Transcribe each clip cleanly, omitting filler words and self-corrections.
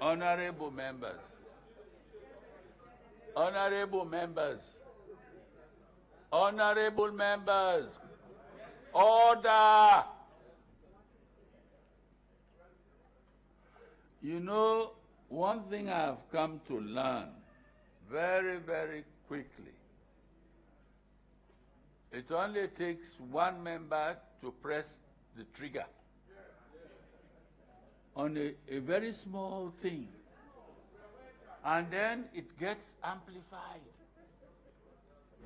Honorable members, honorable members, honorable members, order. You know, one thing I've come to learn very, very quickly, it only takes one member to press the trigger on a very small thing, and then it gets amplified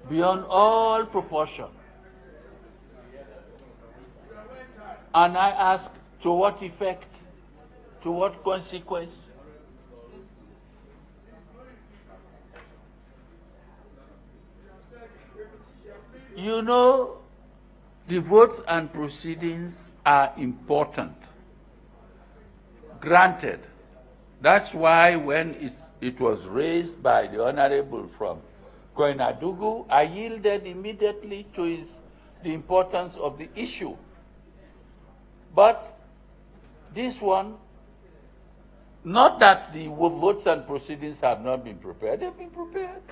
beyond all proportion. And I ask, to what effect? To what consequence? You know, the votes and proceedings are important. Granted. That's why when it was raised by the Honorable from Koinadugu, I yielded immediately to the importance of the issue. But this one, not that the votes and proceedings have not been prepared, they've been prepared.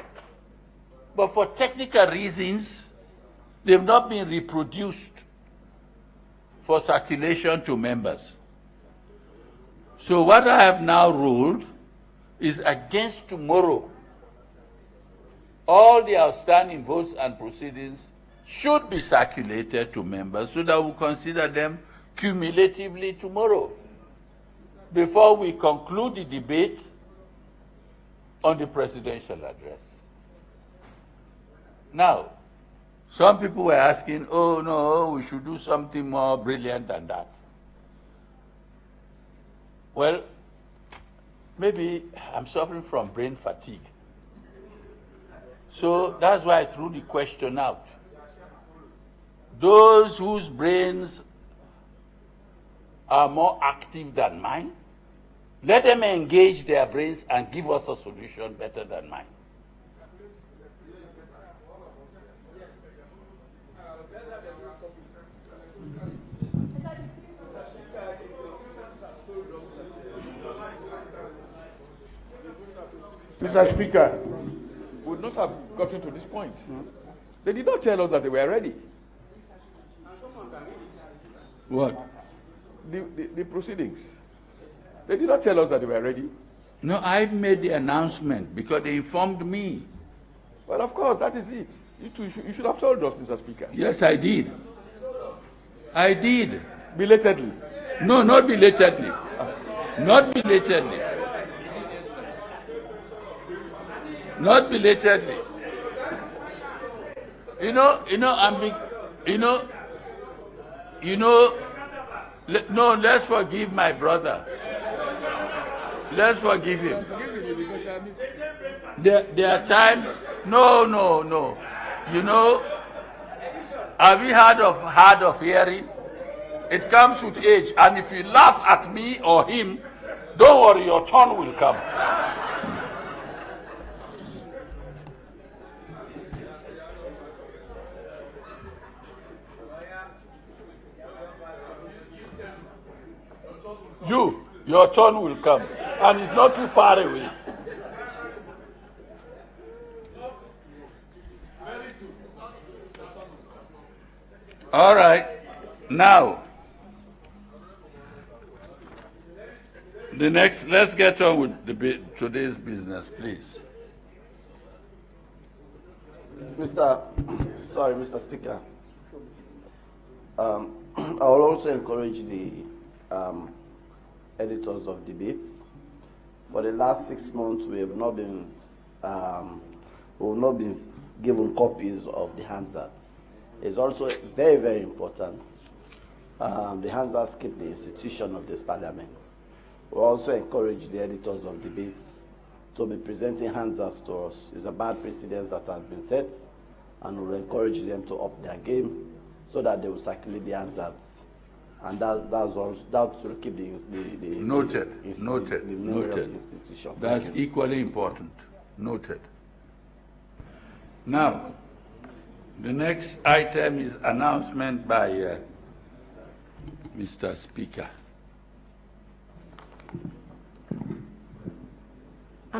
But for technical reasons, they've not been reproduced for circulation to members. So what I have now ruled is against tomorrow, all the outstanding votes and proceedings should be circulated to members so that we consider them cumulatively tomorrow before we conclude the debate on the presidential address. Now, some people were asking, oh no, we should do something more brilliant than that. Well, maybe I'm suffering from brain fatigue. So that's why I threw the question out. Those whose brains are more active than mine, let them engage their brains and give us a solution better than mine. Mr. Speaker, we would not have gotten to this point. They did not tell us that they were ready. What? The proceedings. They did not tell us that they were ready. No, I made the announcement because they informed me. Well, of course, that is it. You should have told us, Mr. Speaker. Yes, I did. I did. Belatedly. No, not belatedly. Not belatedly. Not belatedly. No, let's forgive my brother. Let's forgive him. There are times, no. You know, have you heard of hard of hearing? It comes with age, and if you laugh at me or him, don't worry, your turn will come. Your turn will come, and it's not too far away. All right, now, let's get on with today's business, please. Mr. Speaker. I will also encourage the editors of debates. For the last 6 months, we have not been given copies of the Hansards. It's also very, very important. The Hansards keep the institution of this parliament. We also encourage the editors of debates to be presenting Hansards to us. It's a bad precedent that has been set, and we'll encourage them to up their game so that they will circulate the Hansards. And that will keep the Noted. institution. That's equally important. Noted. Now, the next item is announcement by Mr. Speaker.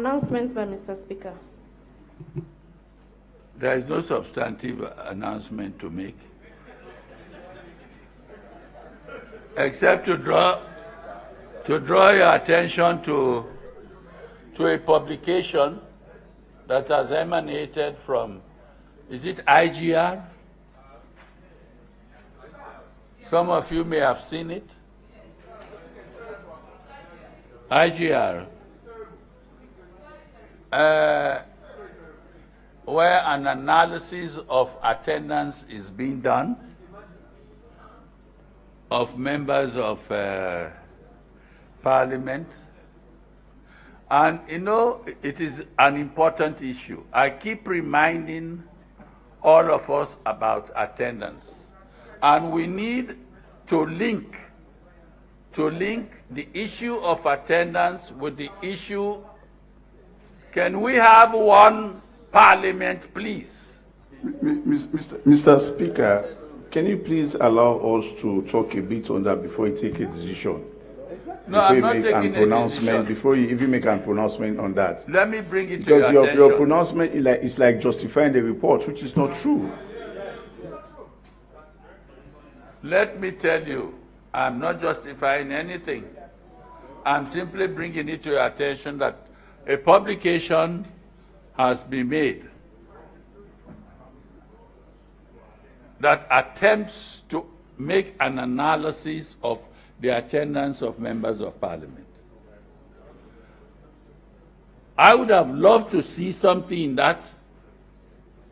Announcements by Mr. Speaker. There is no substantive announcement to make, except to draw your attention to a publication that has emanated from, is it IGR? Some of you may have seen it. IGR, where an analysis of attendance is being done of members of Parliament. And you know, it is an important issue. I keep reminding all of us about attendance. And we need to link the issue of attendance with the issue. Can we have one Parliament, please? Mr. Speaker, can you please allow us to talk a bit on that before you take a decision? No, I'm not taking a decision. Before you even make a pronouncement on that. Let me bring it to your attention. Because your pronouncement is like justifying the report, which is not true. Let me tell you, I'm not justifying anything. I'm simply bringing it to your attention that a publication has been made that attempts to make an analysis of the attendance of members of Parliament. I would have loved to see something in that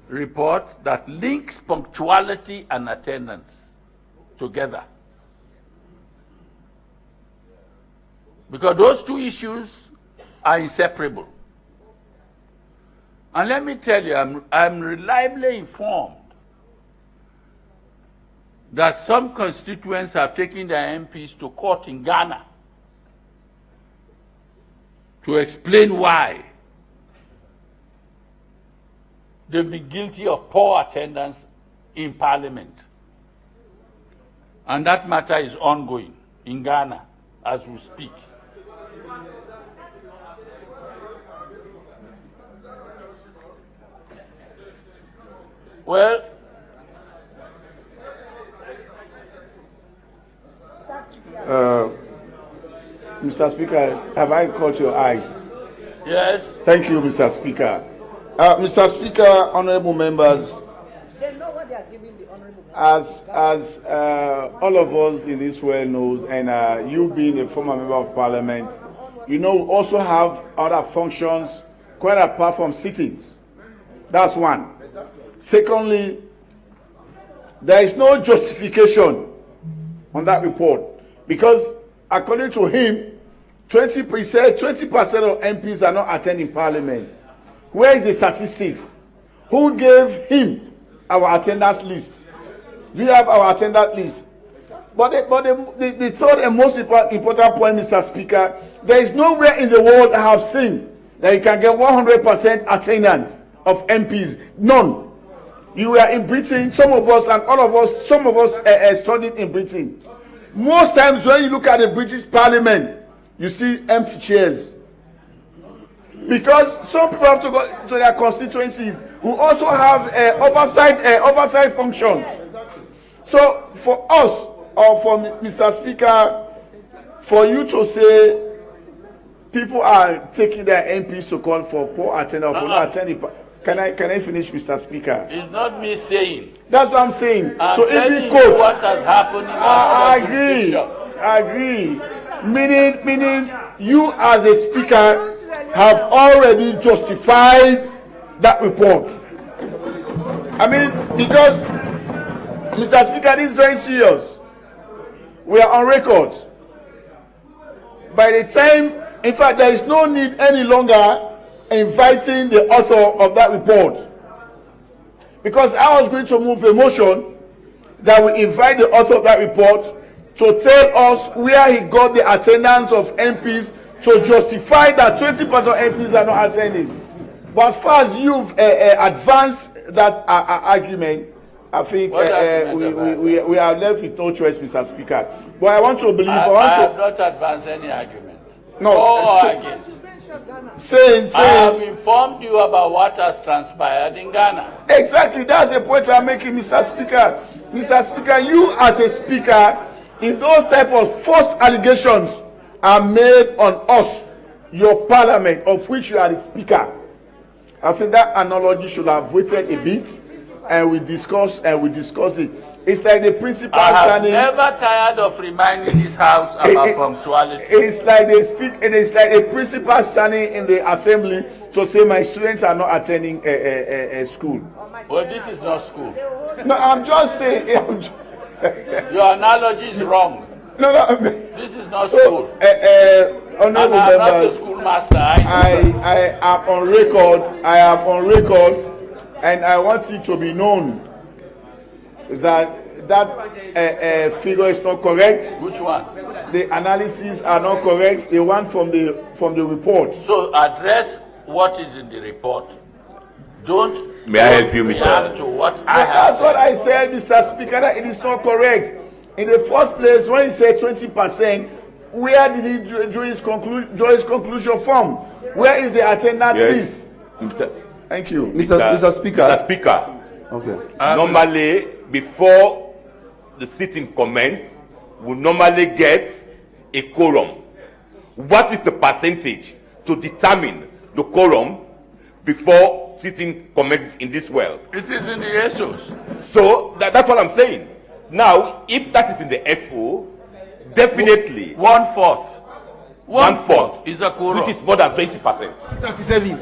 report that links punctuality and attendance together. Because those two issues are inseparable. And let me tell you, I'm reliably informed that some constituents have taken their MPs to court in Ghana to explain why they've been guilty of poor attendance in Parliament. And that matter is ongoing in Ghana as we speak. Well, Mr. Speaker, have I caught your eyes? yes. Thank you, Mr. Speaker. Mr. Speaker, honorable members, They know what they are giving the honorable members. as all of us in this world knows, and you being a former member of Parliament, you know, we also have other functions quite apart from sittings. That's one. Secondly, there is no justification on that report because, according to him, 20% of MPs are not attending Parliament. Where is the statistics? Who gave him our attendance list? Do you have our attendance list? But the third and most important point, Mr. Speaker, there is nowhere in the world I have seen that you can get 100% attendance of MPs. None. You were in Britain, some of us and all of us, some of us studied in Britain. Most times when you look at the British Parliament, you see empty chairs. Because some people have to go to their constituencies who also have oversight function. So for us, or for Mr. Speaker, for you to say people are taking their MPs to call for poor attendance, for not attending, can I finish, Mr. Speaker? It's not me saying. That's what I'm saying. I'm so telling if you what has happened in I agree. Meaning you as a speaker have already justified that report. I mean, because Mr. Speaker, this is very serious. We are on record. By the time, in fact, there is no need any longer inviting the author of that report, because I was going to move a motion that we invite the author of that report to tell us where he got the attendance of MPs to justify that 20% of MPs are not attending. But as far as you've advanced that argument, I think we are left with no choice, Mr. Speaker. But I want to believe. I have not advanced any argument. No. Or against. saying. I have informed you about what has transpired in Ghana. Exactly, that's the point I'm making, Mr. Speaker. Mr. Speaker, you as a speaker, if those type of false allegations are made on us, your parliament, of which you are the speaker, I think that analogy should have waited a bit, and we discuss it. It's like the principal standing. I have never tired of reminding this house about punctuality. It's like they speak. It is like a principal standing in the assembly to say my students are not attending a school. Well, this is not school. No, I'm just saying. Your analogy is wrong. No. This is not school. Honorable I'm not a members, schoolmaster. I am on record, and I want it to be known that figure is not correct. Which one? The analyses are not correct. The one from the report. So address what is in the report. Don't. May I help you, Mr. To what I have That's said. what I said, Mr. Speaker. That it is not correct. In the first place, when he said 20%, where did he draw his conclusion from? Where is the attendance list? Thank you, Mr. Speaker. Mr. Speaker. Okay. Normally, before the sitting commence, we normally get a quorum. What is the percentage to determine the quorum before sitting commences in this well? It is in the SOs. So that's what I'm saying. Now, if that is in the SO, definitely 1/4. 1/4 is a quorum. which is more than 20%. 37.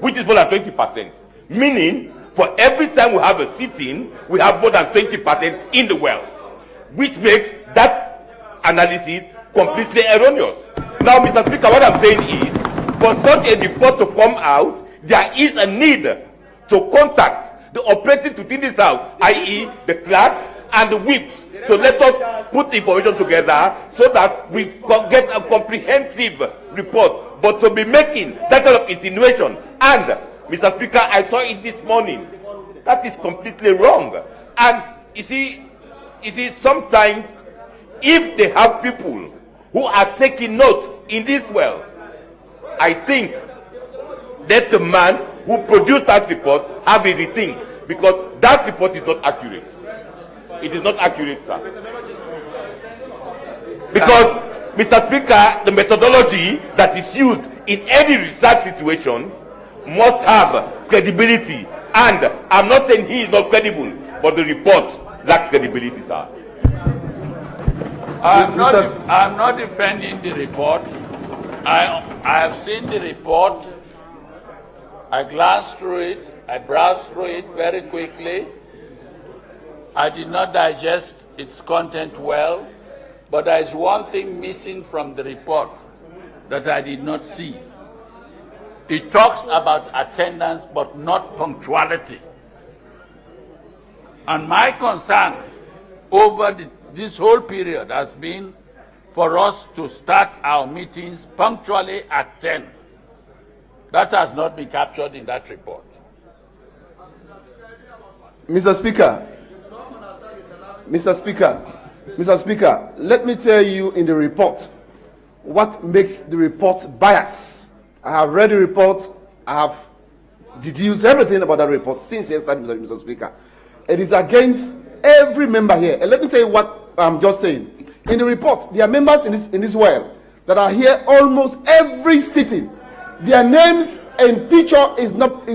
Which is more than 20%. Meaning, for every time we have a sitting, we have more than 20% in the well, which makes that analysis completely erroneous. Now, Mr. Speaker, what I'm saying is, for such a report to come out, there is a need to contact the operatives within this house, i.e. the clerk and the whips, so let us put the information together so that we get a comprehensive report. But to be making that kind of insinuation, and Mr. Speaker, I saw it this morning, that is completely wrong. And you see, sometimes if they have people who are taking note in this well, I think that the man who produced that report have a rethink, because that report is not accurate. It is not accurate, sir. Because, Mr. Speaker, the methodology that is used in any research situation must have credibility. And I'm not saying he is not credible, but the report lacks credibility, sir. I'm not defending the report. I have seen the report. I glanced through it. I browsed through it very quickly. I did not digest its content well, but there is one thing missing from the report that I did not see. It talks about attendance, but not punctuality. And my concern over this whole period has been for us to start our meetings punctually at 10. That has not been captured in that report. Mr. Speaker, let me tell you in the report what makes the report biased. I have read the report. I have deduced everything about that report since yesterday, Mr. Speaker. It is against every member here. And let me tell you what I'm just saying. In the report, there are members in this well that are here almost every sitting. Their names and picture is not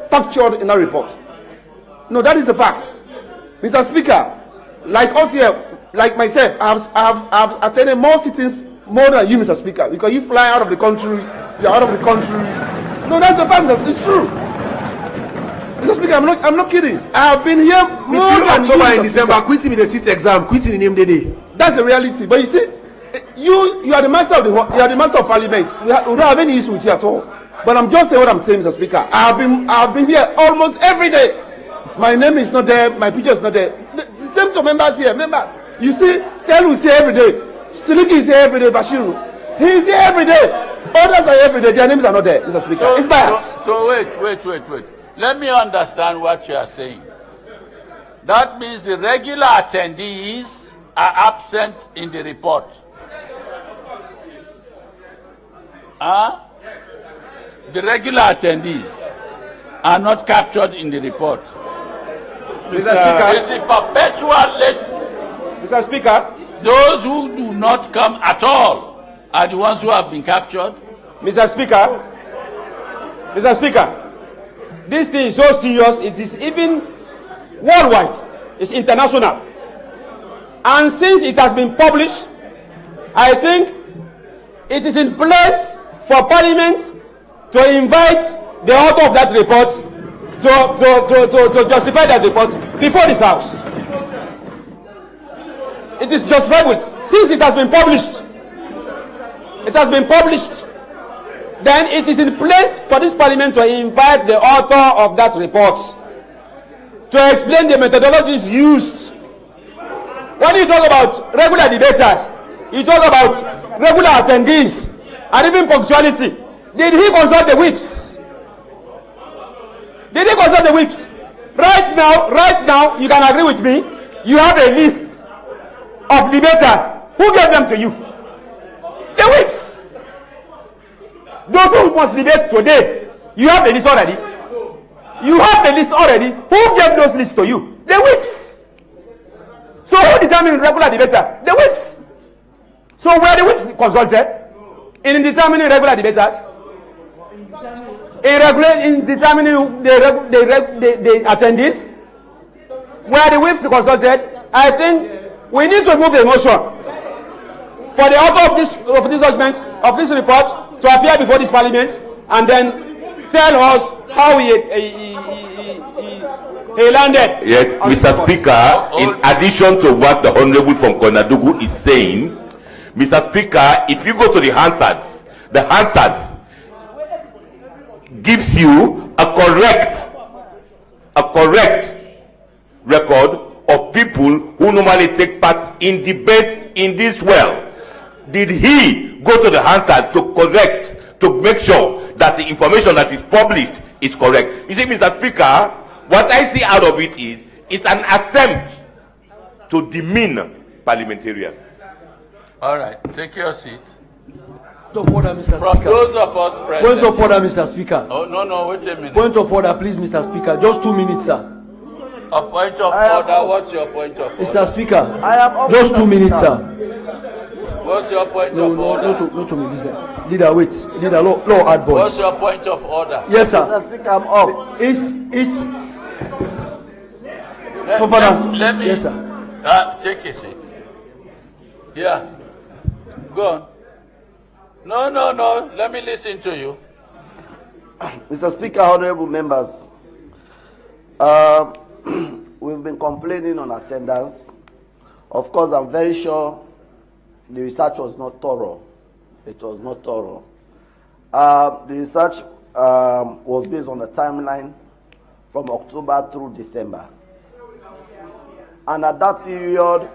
factured in that report. No, that is a fact. Mr. Speaker, like us here, like myself, I have attended more sittings more than you, Mr. Speaker, because you fly out of the country, you are out of the country. No, that's the fact. It's true. Mr. Speaker, I'm not kidding. I have been here more than you. October in December, quitting in the seat exam, quitting in name the day. That's the reality. But you see, you are the master of Parliament. We don't have any issue with you at all. But I'm just saying what I'm saying, Mr. Speaker. I have been here almost every day. My name is not there. My picture is not there. The same two members here. Members, you see, Selu is here every day. Siliki is here every day. Bashiru, he is here every day. Others are every day. Their names are not there, Mr. Speaker. It's biased. So wait. Let me understand what you are saying. That means the regular attendees are absent in the report. The regular attendees are not captured in the report. Mr. Speaker. It's a perpetual late. Mr. Speaker. Those who do not come at all are the ones who have been captured. Mr. Speaker. Mr. Speaker. This thing is so serious, it is even worldwide. It's international. And since it has been published, I think it is in place for Parliament to invite the author of that report to justify that report before this House. It is justifiable. Since it has been published, then it is in place for this Parliament to invite the author of that report to explain the methodologies used. When you talk about regular debaters, you talk about regular attendees, and even punctuality. Did he consult the whips? Did he consult the whips? Right now, you can agree with me, you have a list of debaters. Who gave them to you? The whips. Those who must debate today, you have the list already. You have the list already. Who gave those lists to you? The whips. So who determined regular debaters? The whips. So were the whips consulted in determining regular debaters? In determining the attendees? Were the whips consulted? I think we need to move the motion for the author of this document, of this report, to appear before this Parliament and then tell us how he landed. Yes, Mr. Speaker, in addition to what the Honorable from Konadugu is saying, Mr. Speaker, if you go to the Hansard gives you a correct record of people who normally take part in debates in this well. Did he go to the Hansard to make sure that the information that is published is correct? You see, Mr. Speaker, what I see out of it is it's an attempt to demean parliamentarians. All right, take your seat. Point of order, Mr. From Speaker. those of us present. Point of order, Mr. Speaker. Oh, no, wait a minute. Point of order, please, Mr. Speaker. Just 2 minutes, sir. A point of order. What's your point of order? Mr. Speaker, just 2 minutes, sir. What's your point of order? No, to me, business. Leader, wait. Leader, low hard voice. What's your point of order? Yes, sir. Mr. Speaker, I'm up. Let me. Yes, sir. Take a seat. Yeah. Go on. No. Let me listen to you. Mr. Speaker, honorable members, we've been complaining on attendance. Of course, I'm very sure the research was not thorough. It was not thorough. The research was based on a timeline from October through December. And at that period,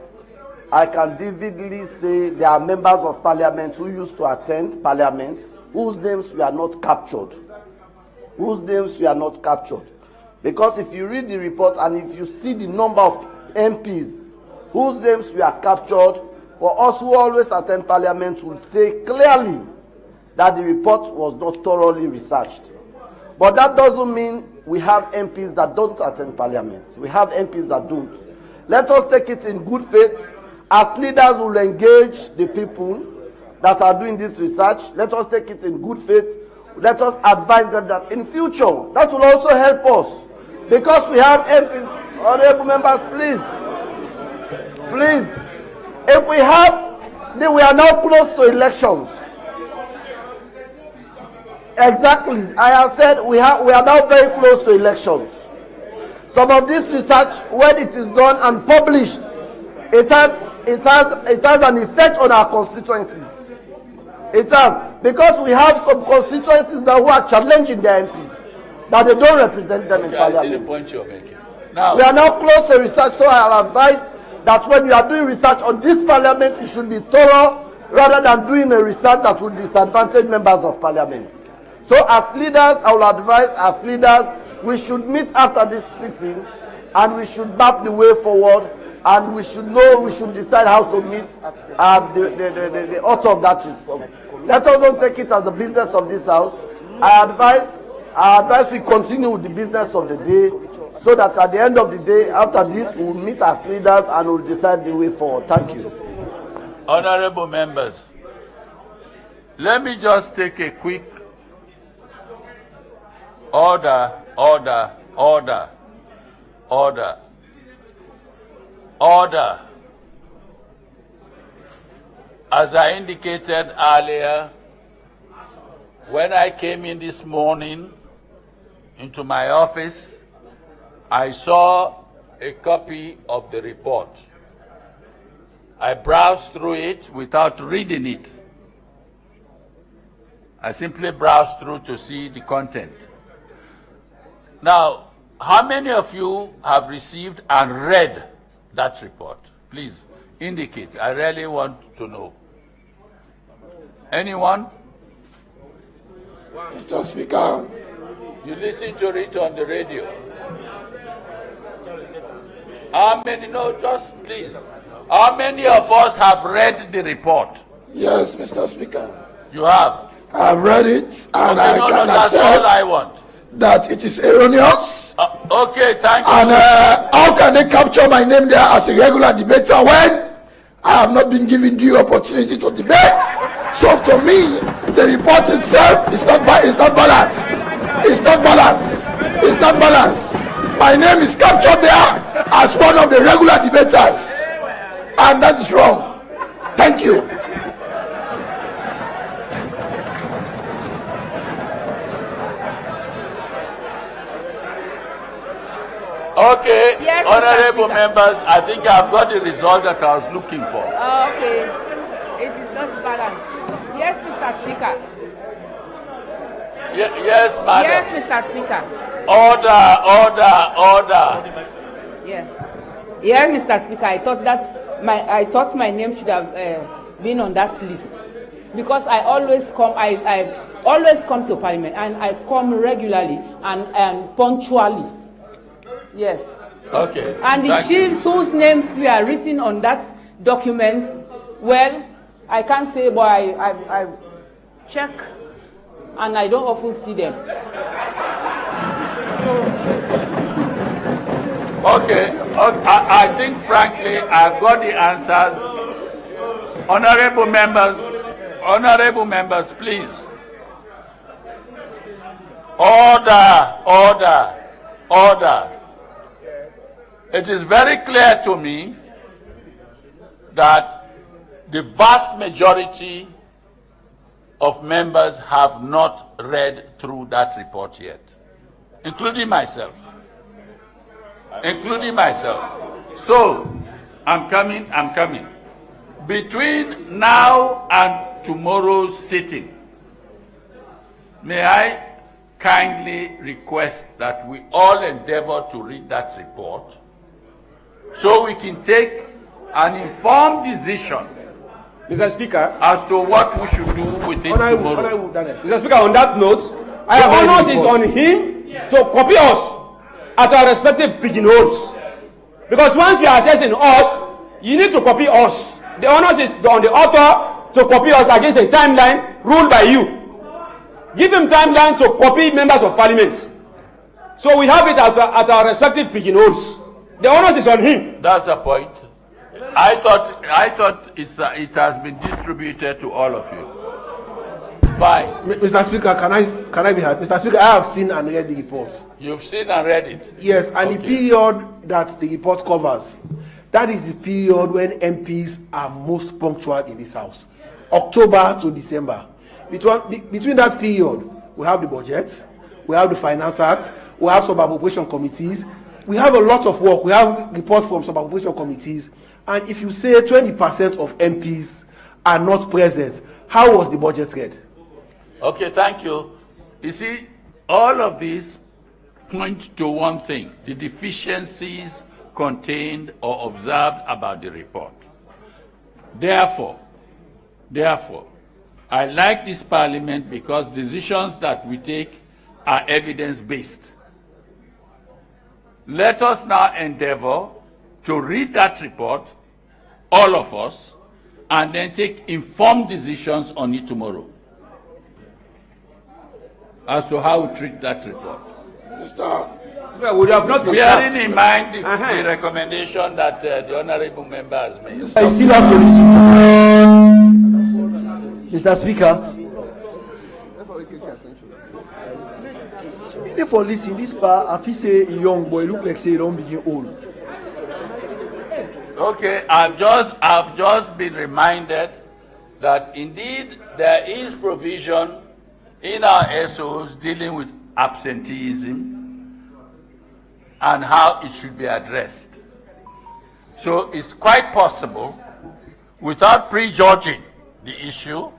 I can vividly say there are members of Parliament who used to attend Parliament whose names were not captured. Because if you read the report and if you see the number of MPs whose names were captured, for us who always attend Parliament will say clearly that the report was not thoroughly researched. But that doesn't mean we have MPs that don't attend Parliament. We have MPs that don't. Let us take it in good faith. As leaders will engage the people that are doing this research, let us take it in good faith. Let us advise them that in future, that will also help us. Because we have MPs, honorable members, please. If we have, then we are now close to elections. Exactly. I have said we are now very close to elections. Some of this research, when it is done and published, it has an effect on our constituencies. It has, because we have some constituencies that who are challenging their MPs, that they don't represent them in Parliament. I see the point you're making. Now, we are now close to research, so I advise that when you are doing research on this Parliament, you should be thorough rather than doing a research that will disadvantage members of Parliament. So as leaders, I will advise as leaders, we should meet after this sitting and we should map the way forward, and we should decide how to meet the author of that report. Let us not take it as the business of this house. I advise we continue with the business of the day, so that at the end of the day, after this, we'll meet as leaders and we'll decide the way forward. Thank you. Honorable members, let me just take a quick order. As I indicated earlier, when I came in this morning into my office, I saw a copy of the report. I browsed through it without reading it. I simply browsed through to see the content. Now, how many of you have received and read that report? Please indicate. I really want to know. Anyone? Mr. Speaker. You listen to it on the radio. How many? No, just please. How many of us have read the report? Yes, Mr. Speaker. You have? I have read it, and okay, I can attest all I want. that it is erroneous. Okay, thank you. And how can they capture my name there as a regular debater when I have not been given due opportunity to debate? So to me, the report itself is not balanced. It's not balanced. It's not balanced. My name is captured there as one of the regular debaters, and that is wrong. Thank you. Okay, yes, honorable members, I think I've got the result that I was looking for. Okay, it is not balanced. Yes, Mr. Speaker. Yes, madam. Yes, Mr. Speaker. Order. Yeah. Yeah, Mr. Speaker. I thought my name should have been on that list, because I always come. I always come to Parliament, and I come regularly and punctually. Yes. Okay. And the chiefs whose names were written on that document, well, I can't say, but I check, and I don't often see them. Okay. I think, frankly, I've got the answers. Honorable members, please. Order. It is very clear to me that the vast majority of members have not read through that report yet, including myself. So, I'm coming. Between now and tomorrow's sitting, may I kindly request that we all endeavor to read that report so we can take an informed decision, Mr. Speaker, as to what we should do with it tomorrow. Mr. Speaker, on that note, the onus is on him to copy us at our respective pigeonholes. Because once you are assessing us, you need to copy us. The onus is on the author to copy us against a timeline ruled by you. Give him timeline to copy members of parliament. So we have it at our respective pigeonholes. The onus is on him. That's the point. I thought it has been distributed to all of you. Fine. Mr. Speaker, can I be heard? Mr. Speaker, I have seen and read the report. You've seen and read it? Yes, and okay. The period that the report covers, that is the period when MPs are most punctual in this house. October to December. Between that period, we have the budget, we have the Finance Act, we have sub-appropriation committees, we have a lot of work, we have reports from sub-appropriation committees, and if you say 20% of MPs are not present, how was the budget read? Okay, thank you. You see, all of these point to one thing: the deficiencies contained or observed about the report. Therefore, I like this parliament because decisions that we take are evidence-based. Let us now endeavor to read that report, all of us, and then take informed decisions on it tomorrow. as to how we treat that report. Mr. Would have not Bearing in mind the recommendation that the honorable member has made. I still have to listen. Mr. Speaker. Therefore, listen, this part, I feel say a young boy look like say he don't begin old. Okay, I've just been reminded that indeed there is provision in our SOs dealing with absenteeism and how it should be addressed. So it's quite possible, without prejudging the issue,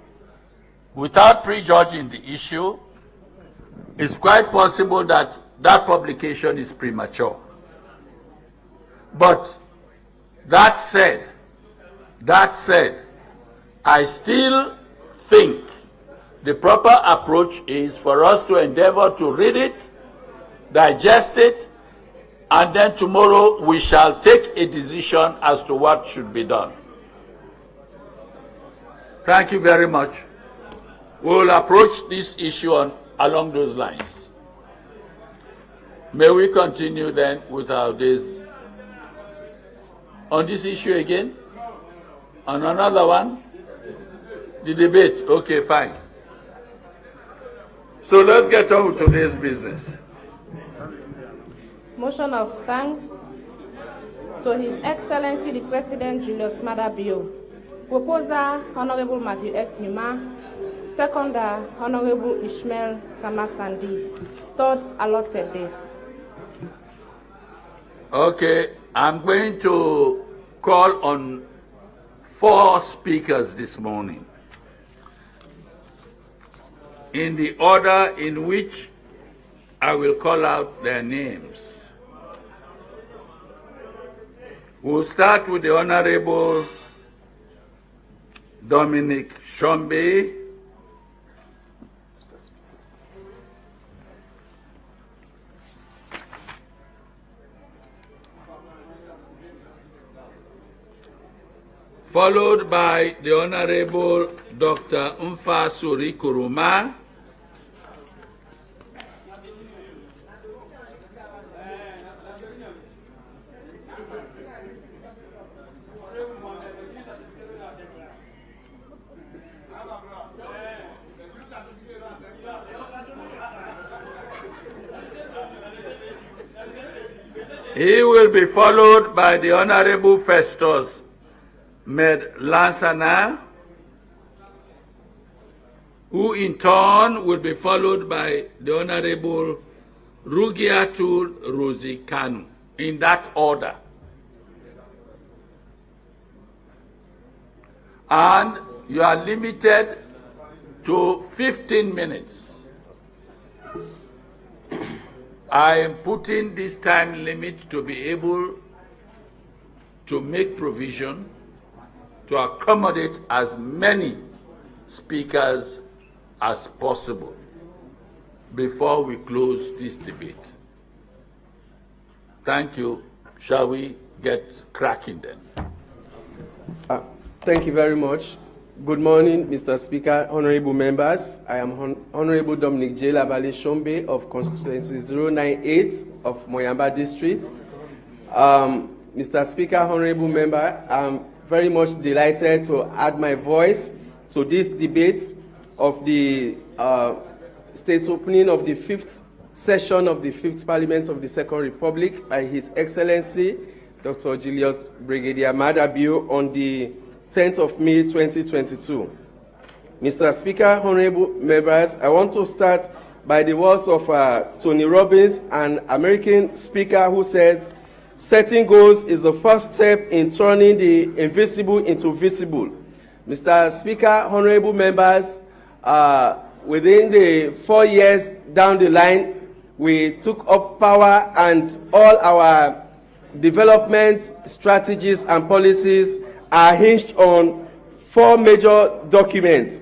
it's quite possible that that publication is premature. But that said, I still think the proper approach is for us to endeavor to read it, digest it, and then tomorrow we shall take a decision as to what should be done. Thank you very much. We will approach this issue along those lines. May we continue then with our days. On this issue again? On another one? The debate. Okay, fine. So let's get on with today's business. Motion of thanks to His Excellency the President Julius Maada Bio. Proposer Honorable Matthew S. Numa. Seconder Honorable Ishmael Samastandi. Third allotted day. Okay, I'm going to call on 4 speakers this morning in the order in which I will call out their names. We'll start with the Honorable Dominic Shombe. Followed by the Honorable Dr. Umfa Suri Kuruma. He will be followed by the Honorable Festus Med Lansana, who in turn will be followed by the Honorable Rugiatul Rosi Kanu, in that order. And you are limited to 15 minutes. I am putting this time limit to be able to make provision to accommodate as many speakers as possible before we close this debate. Thank you. Shall we get cracking then? Thank you very much. Good morning, Mr. Speaker, honorable members. I am Honorable Dominic J. Labale Shombe of Constituency 098 of Moyamba District. Mr. Speaker, honorable member, I'm very much delighted to add my voice to this debate of the state opening of the 5th session of the 5th Parliament of the Second Republic by His Excellency Dr. Julius Brigadier Maada Bio on the 10th of May 2022. Mr. Speaker, honorable members, I want to start by the words of Tony Robbins, an American speaker who said, "Setting goals is the first step in turning the invisible into visible." Mr. Speaker, honorable members, within the 4 years down the line, we took up power and all our development strategies and policies are hinged on 4 major documents,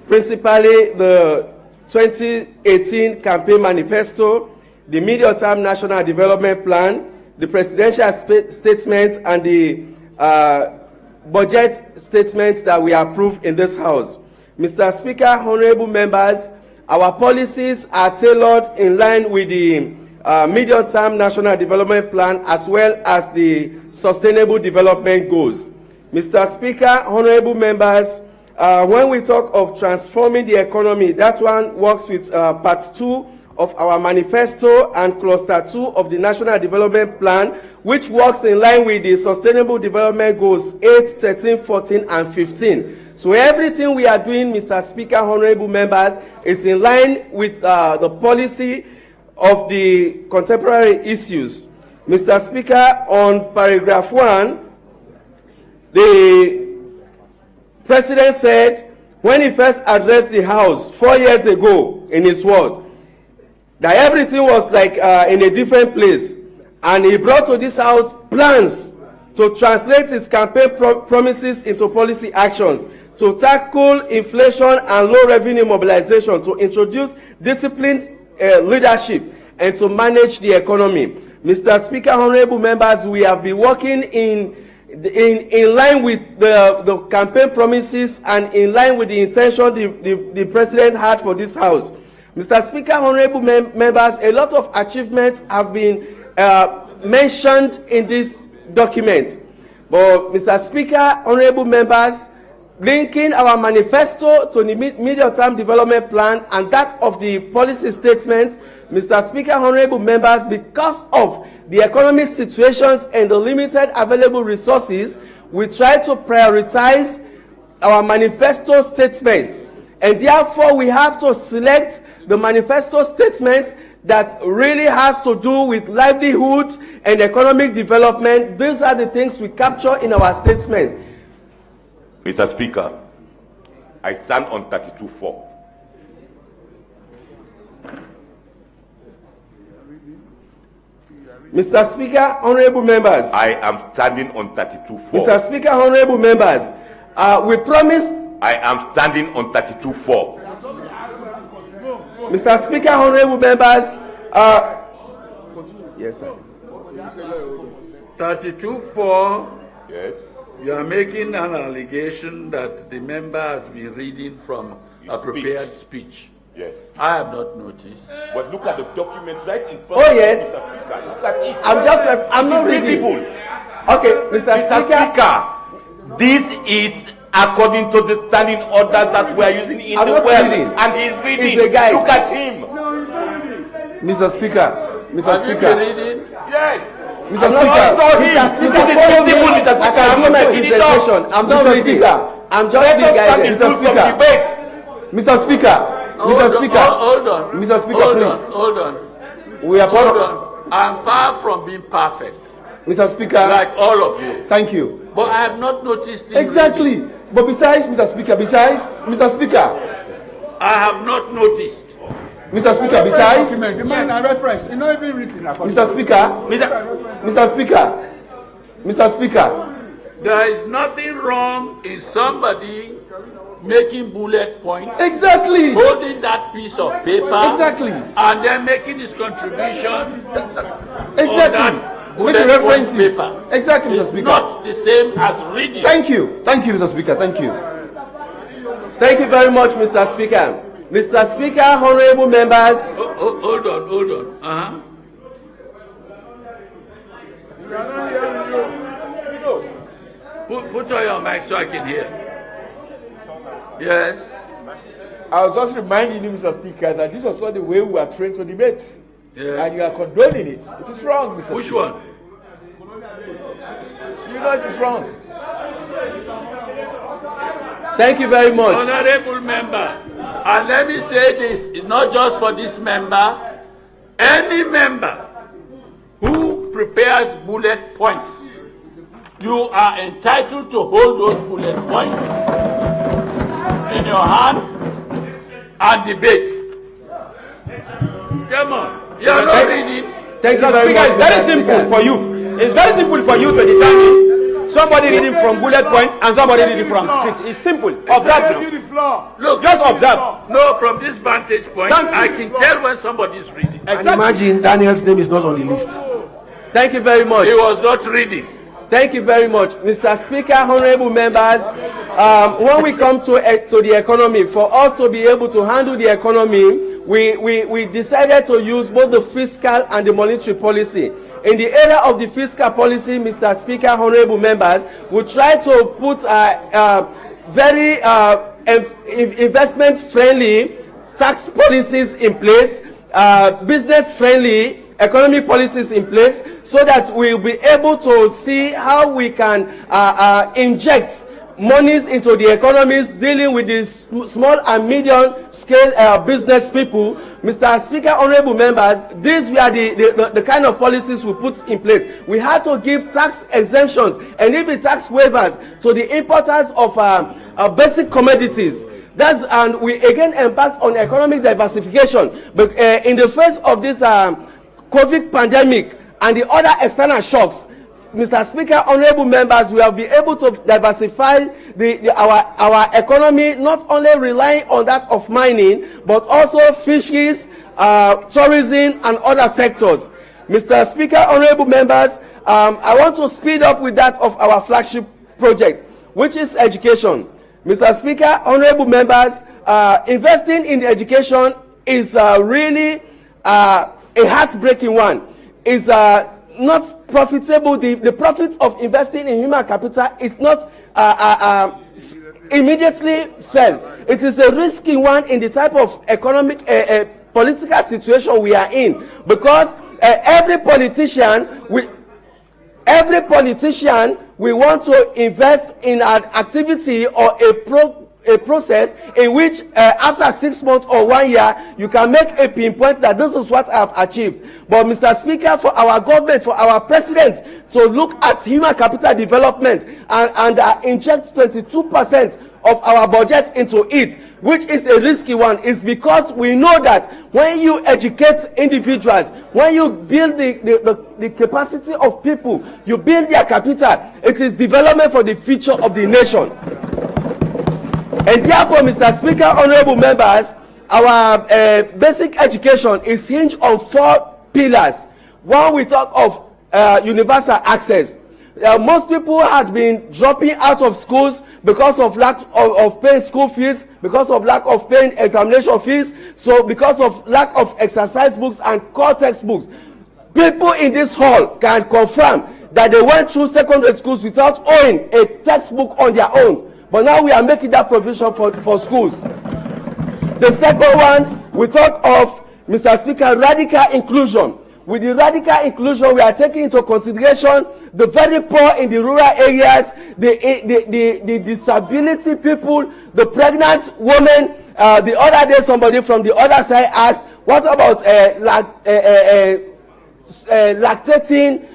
principally the 2018 Campaign Manifesto, the Medium-Term National Development Plan, the Presidential Statement, and the budget statements that we approved in this House. Mr. Speaker, honorable members, Our policies are tailored in line with the medium-term national development plan as well as the sustainable development goals. Mr. Speaker, honorable members, when we talk of transforming the economy, that one works with part 2 of our manifesto and cluster 2 of the national development plan, which works in line with the sustainable development goals 8, 13, 14, and 15. So everything we are doing, Mr. Speaker, honorable members, is in line with the policy of the contemporary issues. Mr. Speaker, on paragraph 1, the President said when he first addressed the House 4 years ago in his word, that everything was like in a different place. And he brought to this House plans to translate his campaign promises into policy actions, to tackle inflation and low revenue mobilization, to introduce disciplined leadership, and to manage the economy. Mr. Speaker, honorable members, we have been working in line with the campaign promises and in line with the intention the President had for this House. Mr. Speaker, honorable members, a lot of achievements have been mentioned in this document. But Mr. Speaker, honorable members, linking our manifesto to the medium-term development plan and that of the policy statements, Mr. Speaker, honorable members, because of the economic situations and the limited available resources, we try to prioritize our manifesto statements. And therefore, we have to select the manifesto statement that really has to do with livelihood and economic development. These are the things we capture in our statement. Mr. Speaker, I stand on 32.4. Mr. Speaker, honorable members. I am standing on 32.4. Mr. Speaker, honorable members, we promised. I am standing on 32.4. Mr. Speaker, honorable members. Yes, sir. 32.4. Yes. You are making an allegation that the member has been reading from a prepared speech. Yes. I have not noticed. But look at the document right in front of yes. Mr. Speaker. Look at it. I'm not reading. Okay, Mr. Speaker, this is according to the standing orders that we are using in the world. And he's reading. Look at him. No, he's not reading. Mr. Speaker. Mr. Speaker. Have you been reading? Yes. Mr. Speaker. I'm not reading. I'm just being guided. Mr. Speaker. Mr. Speaker. Hold on. Mr. Speaker, please. Hold on. We are hold on. I'm far from being perfect. Mr. Speaker. Like all of you. Thank you. But I have not noticed it. Exactly. Reading. But besides, Mr. Speaker, Mr. Speaker. I have not noticed. Mr. Speaker, besides. The man a reference. It's not even written. Mr. Speaker. Mr. Speaker. There is nothing wrong in somebody making bullet points. Exactly. Holding that piece of paper. Exactly. And then making his contribution. Exactly. Making references. Paper. Exactly, Mr. It's Speaker. not the same as reading. Thank you. Thank you, Mr. Speaker. Thank you. Thank you very much, Mr. Speaker. Mr. Speaker, honorable members. Hold on. Put on your mic so I can hear. Yes. I was just reminding you, Mr. Speaker, that this was not the way we are trained to debate. Yes. And you are condoning it. It is wrong, Mr. Which Speaker. one? You know it is wrong. Thank you very much. Honorable member, and let me say this, not just for this member, any member who prepares bullet points, you are entitled to hold those bullet points in your hand and debate. Come on, you are not reading. Thank you very much. It's very simple for you. It's very simple for you to determine somebody reading from bullet points and somebody reading from script. It's simple. Observe now. Look, just observe. No, from this vantage point, I can tell when somebody is reading. And imagine Daniel's name is not on the list. Thank you very much. He was not reading. Thank you very much, Mr. Speaker, honorable members. When we come to the economy, for us to be able to handle the economy, we decided to use both the fiscal and the monetary policy. In the area of the fiscal policy, Mr. Speaker, honorable members, we try to put very investment-friendly tax policies in place, business-friendly economic policies in place, so that we'll be able to see how we can inject monies into the economies dealing with the small and medium scale business people. Mr. Speaker, honorable members, these were the kind of policies we put in place. We had to give tax exemptions and even tax waivers to the importers of basic commodities. And we again embarked on economic diversification. But in the face of this COVID pandemic and the other external shocks, Mr. Speaker, honorable members, we have been able to diversify our economy, not only relying on that of mining, but also fisheries, tourism, and other sectors. Mr. Speaker, honorable members, I want to speed up with that of our flagship project, which is education. Mr. Speaker, honorable members, investing in education is really a heartbreaking one. It's not profitable. The profits of investing in human capital is not immediately felt. It is a risky one in the type of economic political situation we are in, because every politician we want to invest in an activity or a process in which after 6 months or 1 year you can make a pinpoint that this is what I have achieved. But Mr. Speaker, for our government, for our presidents to look at human capital development and inject 22% of our budget into it, which is a risky one, is because we know that when you educate individuals, when you build the capacity of people, you build their capital, it is development for the future of the nation. And therefore, Mr. Speaker, honorable members, our basic education is hinged on 4 pillars. One, we talk of universal access. Most people had been dropping out of schools because of lack of paying school fees, because of lack of paying examination fees, so because of lack of exercise books and core textbooks. People in this hall can confirm that they went through secondary schools without owning a textbook on their own. But now we are making that provision for schools. The second one, we talk of, Mr. Speaker, radical inclusion. With the radical inclusion, we are taking into consideration the very poor in the rural areas, the disability people, the pregnant women. The other day, somebody from the other side asked, what about lactating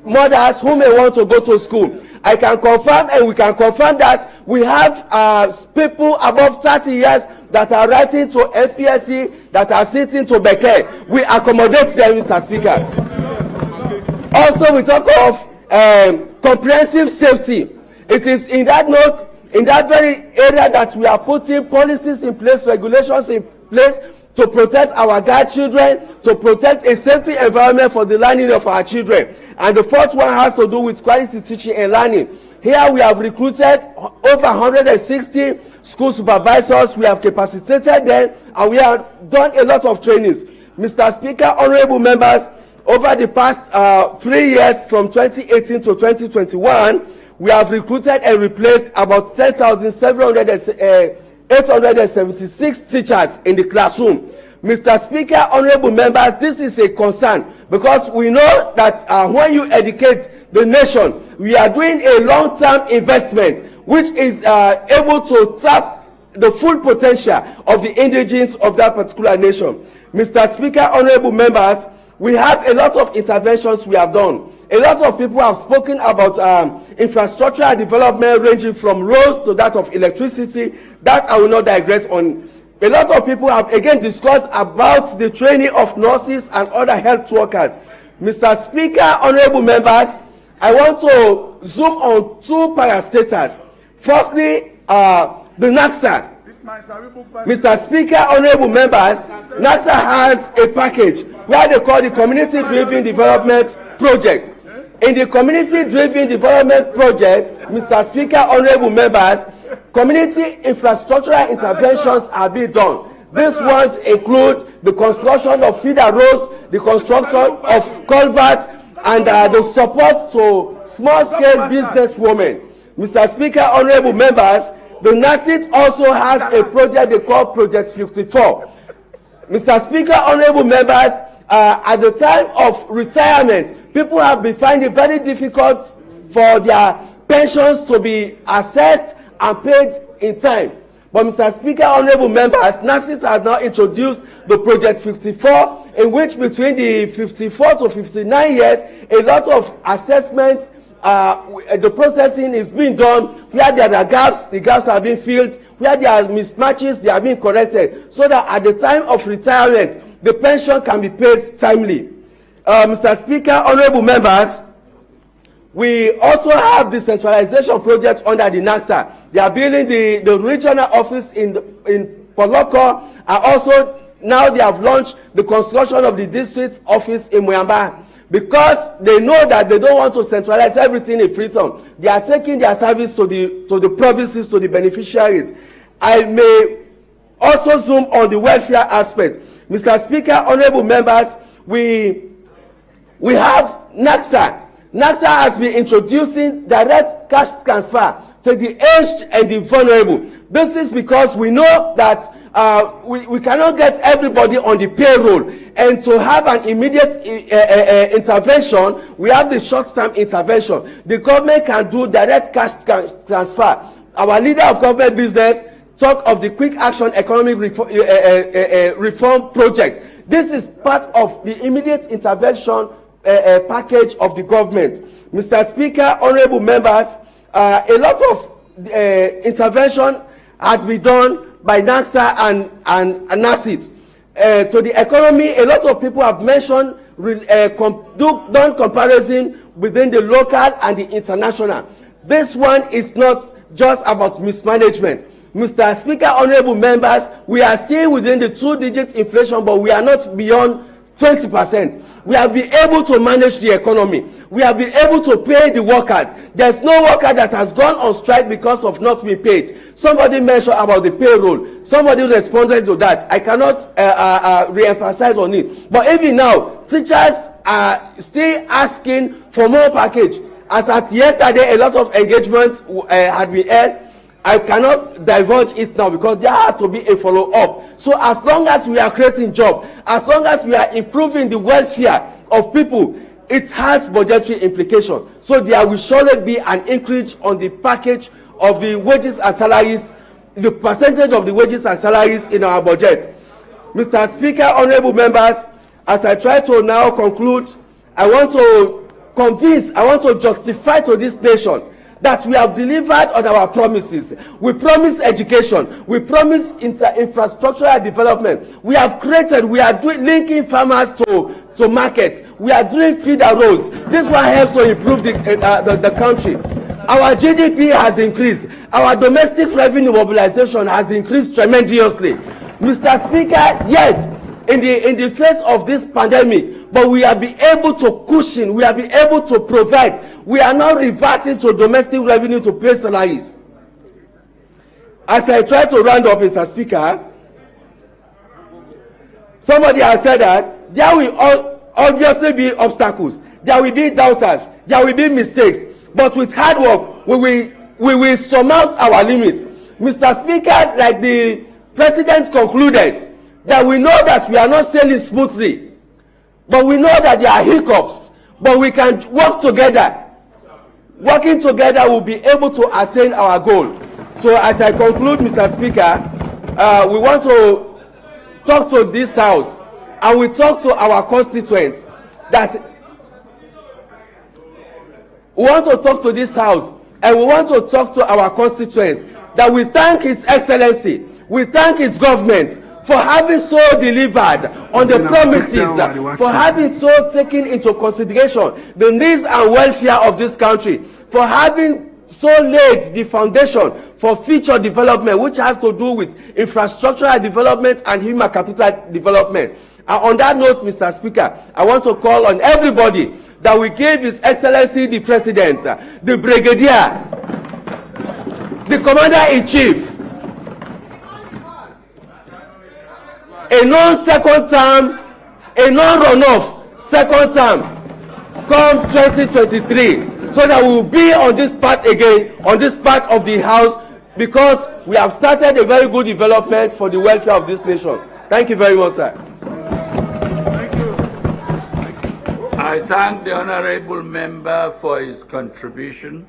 mothers who may want to go to school? I can confirm, and we can confirm, that we have people above 30 years that are writing to NPSC, that are sitting to Beke. We accommodate them, Mr. Speaker. Also, we talk of comprehensive safety. It is in that note, in that very area, that we are putting policies in place, regulations in place to protect our godchildren, to protect a safety environment for the learning of our children. And the fourth one has to do with quality teaching and learning. Here we have recruited over 160 school supervisors. We have capacitated them, and we have done a lot of trainings. Mr. Speaker, honorable members, over the past 3 years, from 2018 to 2021, we have recruited and replaced about 10,876 teachers in the classroom. Mr. Speaker, honorable members, this is a concern, because we know that when you educate the nation, we are doing a long-term investment which is able to tap the full potential of the indigenes of that particular nation. Mr. Speaker, honorable members, we have a lot of interventions we have done. A lot of people have spoken about infrastructural development, ranging from roads to that of electricity. That I will not digress on. A lot of people have again discussed about the training of nurses and other health workers. Mr. Speaker, honorable members, I want to zoom on 2 parastatals. Firstly, the NACSA. Mr. Speaker, honorable members, NACSA has a package where they call the Community Driven Development Project. In the Community Driven Development Project, Mr. Speaker, honorable members, community infrastructural interventions are being done. These ones include the construction of feeder roads, the construction of culverts, and the support to small-scale businesswomen. Mr. Speaker, honorable members, the NASIT also has a project they call Project 54. Mr. Speaker, honorable members, at the time of retirement, people have been finding it very difficult for their pensions to be assessed and paid in time. But Mr. Speaker, honorable members, NASIT has now introduced the Project 54, in which between the 54 to 59 years, a lot of assessments, the processing is being done. Where there are gaps, the gaps are being filled. Where there are mismatches, they are being corrected, so that at the time of retirement, the pension can be paid timely. Mr. Speaker, honorable members, we also have decentralization projects under the NAXA. They are building the regional office in Poloko, and also now they have launched the construction of the district office in Moyamba. Because they know that they don't want to centralize everything in Freetown, they are taking their service to the provinces, to the beneficiaries. I may also zoom on the welfare aspect. Mr. Speaker, honorable members, we have NAXA. NAXA has been introducing direct cash transfer to the aged and the vulnerable. This is because we know that we cannot get everybody on the payroll, and to have an immediate intervention, we have the short-term intervention. The government can do direct cash transfer. Our leader of government business talk of the quick action economic reform project. This is part of the immediate intervention package of the government. Mr. Speaker, honorable members, a lot of intervention had been done by NAXA and NASIT. To the economy, a lot of people have mentioned, done comparison within the local and the international. This one is not just about mismanagement. Mr. Speaker, honorable members, we are still within the 2-digit inflation, but we are not beyond 20%. We have been able to manage the economy. We have been able to pay the workers. There's no worker that has gone on strike because of not being paid. Somebody mentioned about the payroll. Somebody responded to that. I cannot re-emphasize on it. But even now, teachers are still asking for more package. As at yesterday, a lot of engagements had been held. I cannot divulge it now because there has to be a follow-up. So as long as we are creating jobs, as long as we are improving the welfare of people, it has budgetary implications. So there will surely be an increase on the package of the wages and salaries, the percentage of the wages and salaries in our budget. Mr. Speaker, honorable members, as I try to now conclude, I want to justify to this nation that we have delivered on our promises. We promise education. We promise infrastructural development. We have created, we are linking farmers to markets. We are doing feeder roads. This one helps to improve the country. Our GDP has increased. Our domestic revenue mobilization has increased tremendously. Mr. Speaker, yet, in the face of this pandemic, but we have been able to cushion, we have been able to provide. We are now reverting to domestic revenue to pay salaries. As I try to round up, Mr. Speaker, somebody has said that there will obviously be obstacles, there will be doubters, there will be mistakes, but with hard work, we will surmount our limits. Mr. Speaker, like the President concluded, that we know that we are not sailing smoothly, but we know that there are hiccups, but we can work together. Working together, we'll be able to attain our goal. So as I conclude, Mr. Speaker, we want to talk to this house, and we talk to our constituents that we want to talk to this house, and we want to talk to our constituents that we thank His Excellency, we thank his government for having so delivered on the promises, for having so taken into consideration the needs and welfare of this country, for having so laid the foundation for future development, which has to do with infrastructural development and human capital development. And on that note, Mr. Speaker, I want to call on everybody that we give His Excellency the President, the Brigadier, the Commander-in-Chief, a non-second term, a non-runoff second term come 2023, so that we will be on this part again, on this part of the House, because we have started a very good development for the welfare of this nation. Thank you very much, sir. I thank the honorable member for his contribution.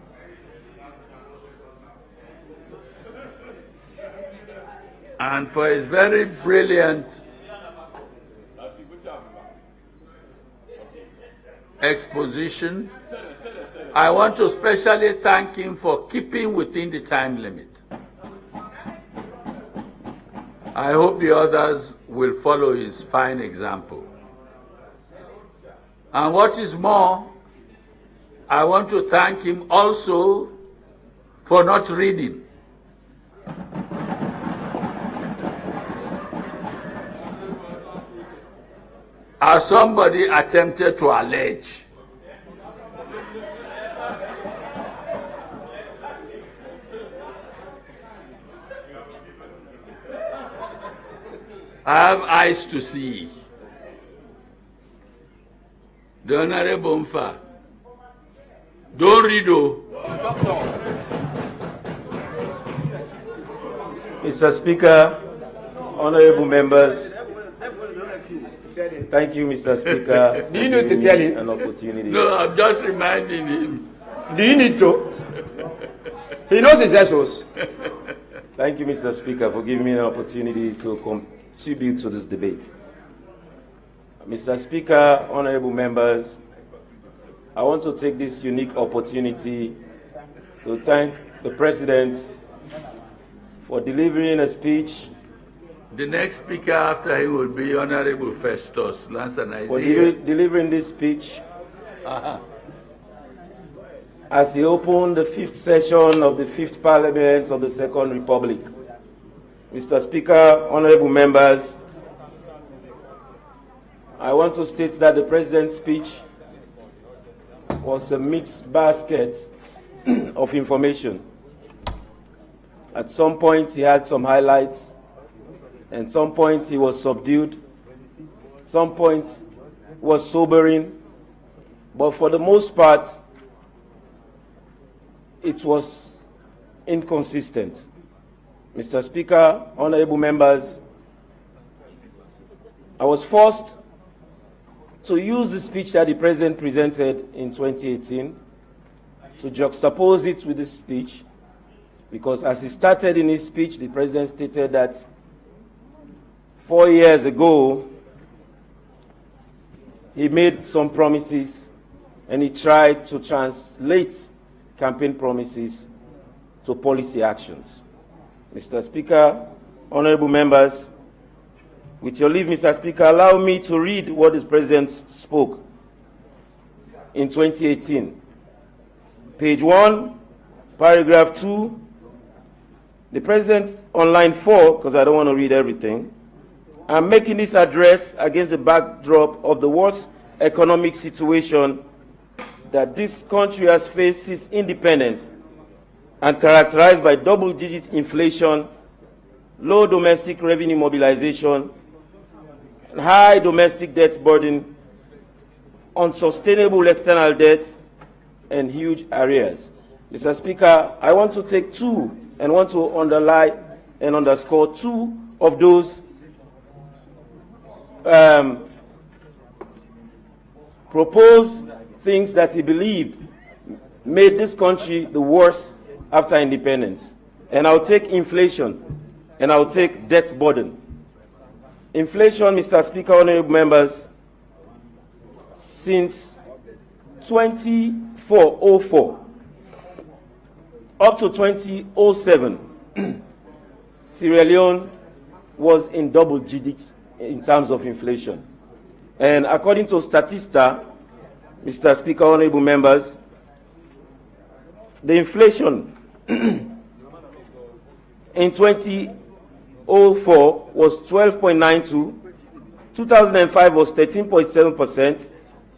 And for his very brilliant exposition. I want to especially thank him for keeping within the time limit. I hope the others will follow his fine example. And what is more, I want to thank him also for not reading. As somebody attempted to allege. I have eyes to see. The Honorable Mfa. Don't read, oh. Mr. Speaker, honorable members, thank you, Mr. Speaker. Do you need to tell him? An opportunity. No, I'm just reminding him. Do you need to? He knows his SOs. Thank you, Mr. Speaker, for giving me an opportunity to contribute to this debate. Mr. Speaker, honorable members, I want to take this unique opportunity to thank the President for delivering a speech. The next speaker after him will be Honorable Festus Lansan. For delivering this speech as he opened the 5th session of the 5th Parliament of the Second Republic. Mr. Speaker, honorable members, I want to state that the President's speech was a mixed basket of information. At some point, he had some highlights, and some points he was subdued, some points was sobering, but for the most part, it was inconsistent. Mr. Speaker, honorable members, I was forced to use the speech that the President presented in 2018 to juxtapose it with this speech, because as he started in his speech, the President stated that 4 years ago, he made some promises and he tried to translate campaign promises to policy actions. Mr. Speaker, honorable members, with your leave, Mr. Speaker, allow me to read what the President spoke in 2018. Page 1, paragraph 2, the President on line 4, because I don't want to read everything, I'm making this address against the backdrop of the worst economic situation that this country has faced since independence, and characterized by double-digit inflation, low domestic revenue mobilization, high domestic debt burden, unsustainable external debt, and huge arrears. Mr. Speaker, I want to take two and want to underline and underscore two of those proposed things that he believed made this country the worst after independence. And I'll take inflation and I'll take debt burden. Inflation, Mr. Speaker, honorable members, since 2404 up to 2007, Sierra Leone was in double digits in terms of inflation. And according to Statista, Mr. Speaker, honorable members, the inflation in 2004 was 12.92, 2005 was 13.7%,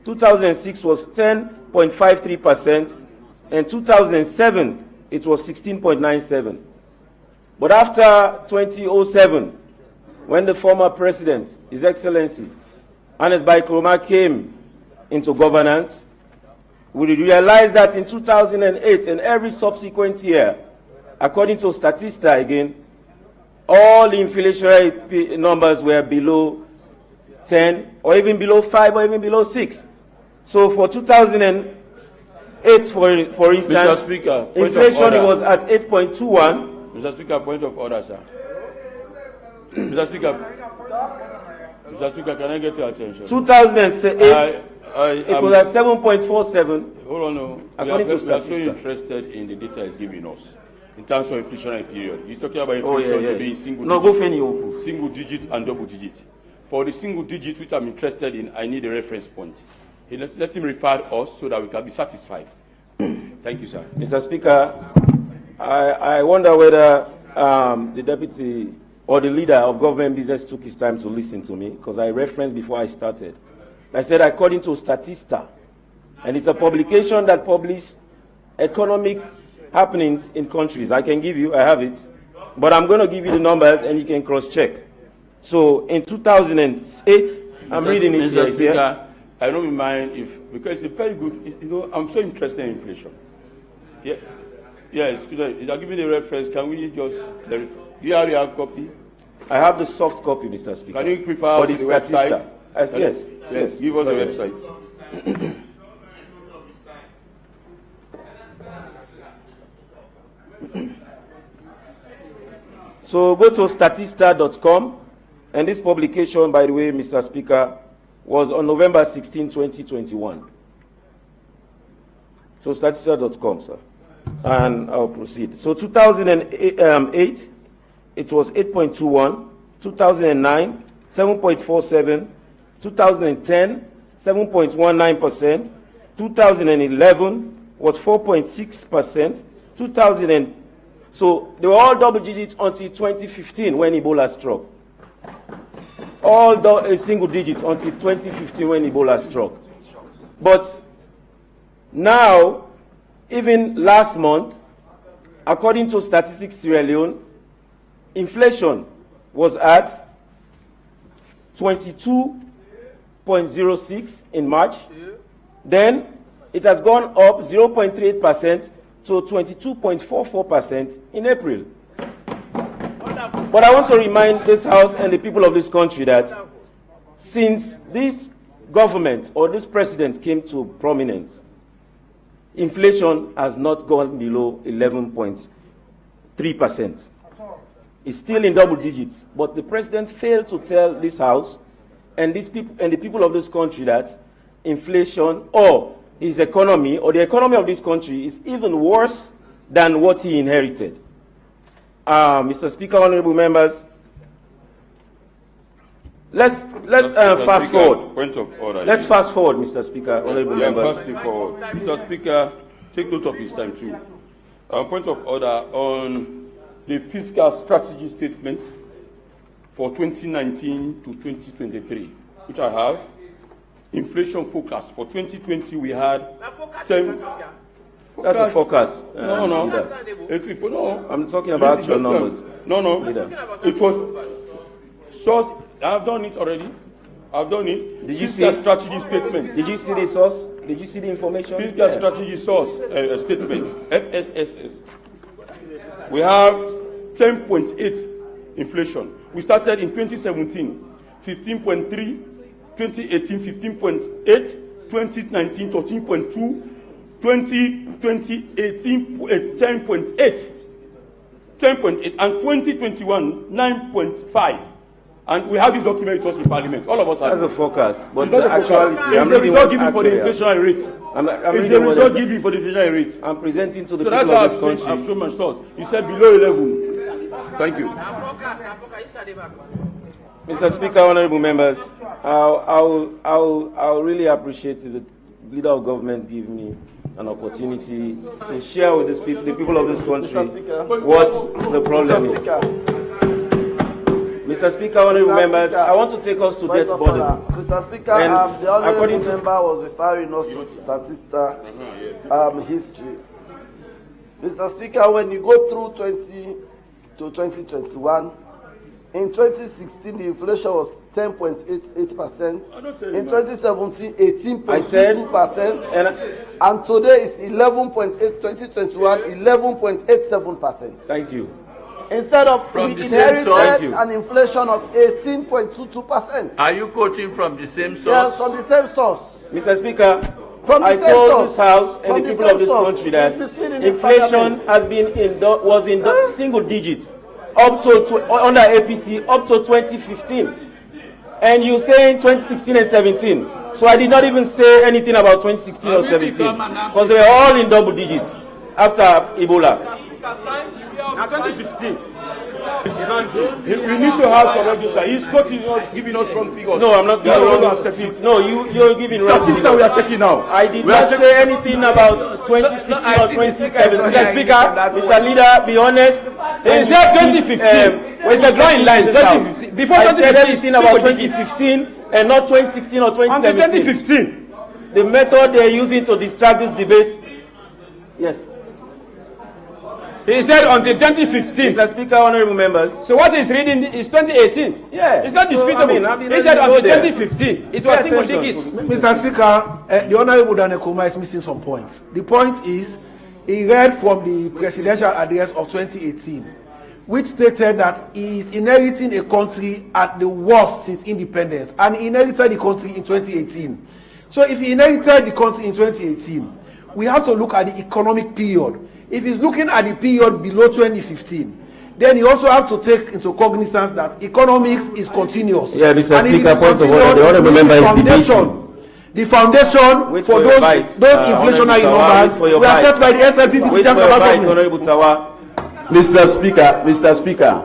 2006 was 10.53%, and 2007 it was 16.97. But after 2007, when the former president, His Excellency, Ernest Bai Koroma, came into governance, we realized that in 2008 and every subsequent year, according to Statista again, all the inflationary numbers were below 10, or even below 5, or even below 6. So for 2008, for instance, Mr. Speaker, inflation was at 8.21. Mr. Speaker, point of order, sir. Mr. Speaker, can I get your attention? 2008, it was at 7.47. Hold on, no. According to we are so Statista. interested in the data he's giving us in terms of inflationary period. He's talking about inflation to be in single digit and double digit. For the single digit, which I'm interested in, I need a reference point. Let him refer us so that we can be satisfied. Thank you, sir. Mr. Speaker, I wonder whether the deputy or the leader of government business took his time to listen to me, because I referenced before I started. I said according to Statista, and it's a publication that publishes economic happenings in countries. I can give you, I have it, but I'm going to give you the numbers and you can cross-check. So in 2008, I'm reading it Mr. Speaker, here. I don't mind because it's very good. I'm so interested in inflation. Yeah, yes. If I give me the reference, can we just clarify? Do you already have copy? I have the soft copy, Mr. Speaker. Can you prefer the the website? Yes. Give us the website. So go to statista.com, and this publication, by the way, Mr. Speaker, was on November 16, 2021. So statista.com, sir. And I'll proceed. So 2008, it was 8.21. 2009, 7.47. 2010, 7.19%. 2011 was 4.6%. So they were all double digits until 2015 when Ebola struck. All single digits until 2015 when Ebola struck. But now, even last month, according to Statistics Sierra Leone, inflation was at 22.06 in March. Then it has gone up 0.38% to 22.44% in April. But I want to remind this House and the people of this country that since this government or this president came to prominence, inflation has not gone below 11.3%. It's still in double digits, but the president failed to tell this House and these people and the people of this country that inflation or his economy or the economy of this country is even worse than what he inherited. Mr. Speaker, honorable members, let's fast forward. Point of order. Let's fast forward, Mr. Speaker, honorable members. Fast forward. Mr. Speaker, take note of his time too. Point of order on the fiscal strategy statement for 2019 to 2023, which I have. Inflation forecast for 2020 we had 10. That's a forecast. No. I'm talking about your numbers. No. It was source. I've done it already. Did you see the strategy statement? Did you see the source? Did you see the information? Fiscal strategy source statement. FSSS. We have 10.8 inflation. We started in 2017, 15.3. 2018, 15.8, 2019, 13.2, 2018, 10.8, and 2021, 9.5. And we have this document with us in Parliament. All of us have. That's a forecast, but the actuality. It's the result given for the inflationary rate. It's the result given for the inflationary rate. I'm presenting to the so people of this country. I've shown my thoughts. You said below 11. Thank you. Mr. Speaker, honorable members, I'll really appreciate if the leader of government give me an opportunity to share with the people of this country what the problem is. Mr. Speaker, honorable members, I want to take us to debt burden. Mr. Speaker, the honorable member was referring us to Statista history. Mr. Speaker, when you go through 20 to 2021, In 2016, the inflation was 10.88%. In 2017, 18.22%. And today it's 2021, 11.87%. Thank you. Instead of From we the same source. inherited an inflation of 18.22%. Are you quoting from the same source? Yes, from the same source. Mr. Speaker, From the I same told source. this House From and the the people same of this source. country that It's still in this inflation parliament. has been was in the single digits up to under APC up to 2015, and you say in 2016 and 17. So I did not even say anything about 2016 or 17 because they were all in double digits after Ebola. Now 2015. We need to have correct data. He's not giving us wrong figures. No, I'm not giving wrong figures. No, you're giving wrong figures. Statistics we are checking now. I did not say anything about 2016 or 2017. Mr. Speaker, Mr. Leader, be honest. He said 2015. Where's the drawing line? 2015. Before I said 2015, anything about 2015 and not 2016 or 2017. Until 2015. The method they're using to distract this debate. Yes. He said until 2015. Mr. Speaker, honorable members. So what he's reading is 2018. Yeah. It's not So, disputable. I mean, He said until there. 2015. It was single digits. Mr. Speaker, the Honorable Danekuma is missing some points. The point is, he read from the presidential address of 2018, which stated that he is inheriting a country at the worst since independence, and he inherited the country in 2018. So if he inherited the country in 2018, we have to look at the economic period. If he's looking at the period below 2015, then you also have to take into cognizance that economics is continuous. Yeah, Mr. And if Speaker, it is point of order. The honorable member is debating. The foundation Wait for for your those bite. inflationary Honorable Tawa, wait for numbers your were bite. set by the SLPP Wait for your bite, Honorable Tawa. Mr. Speaker,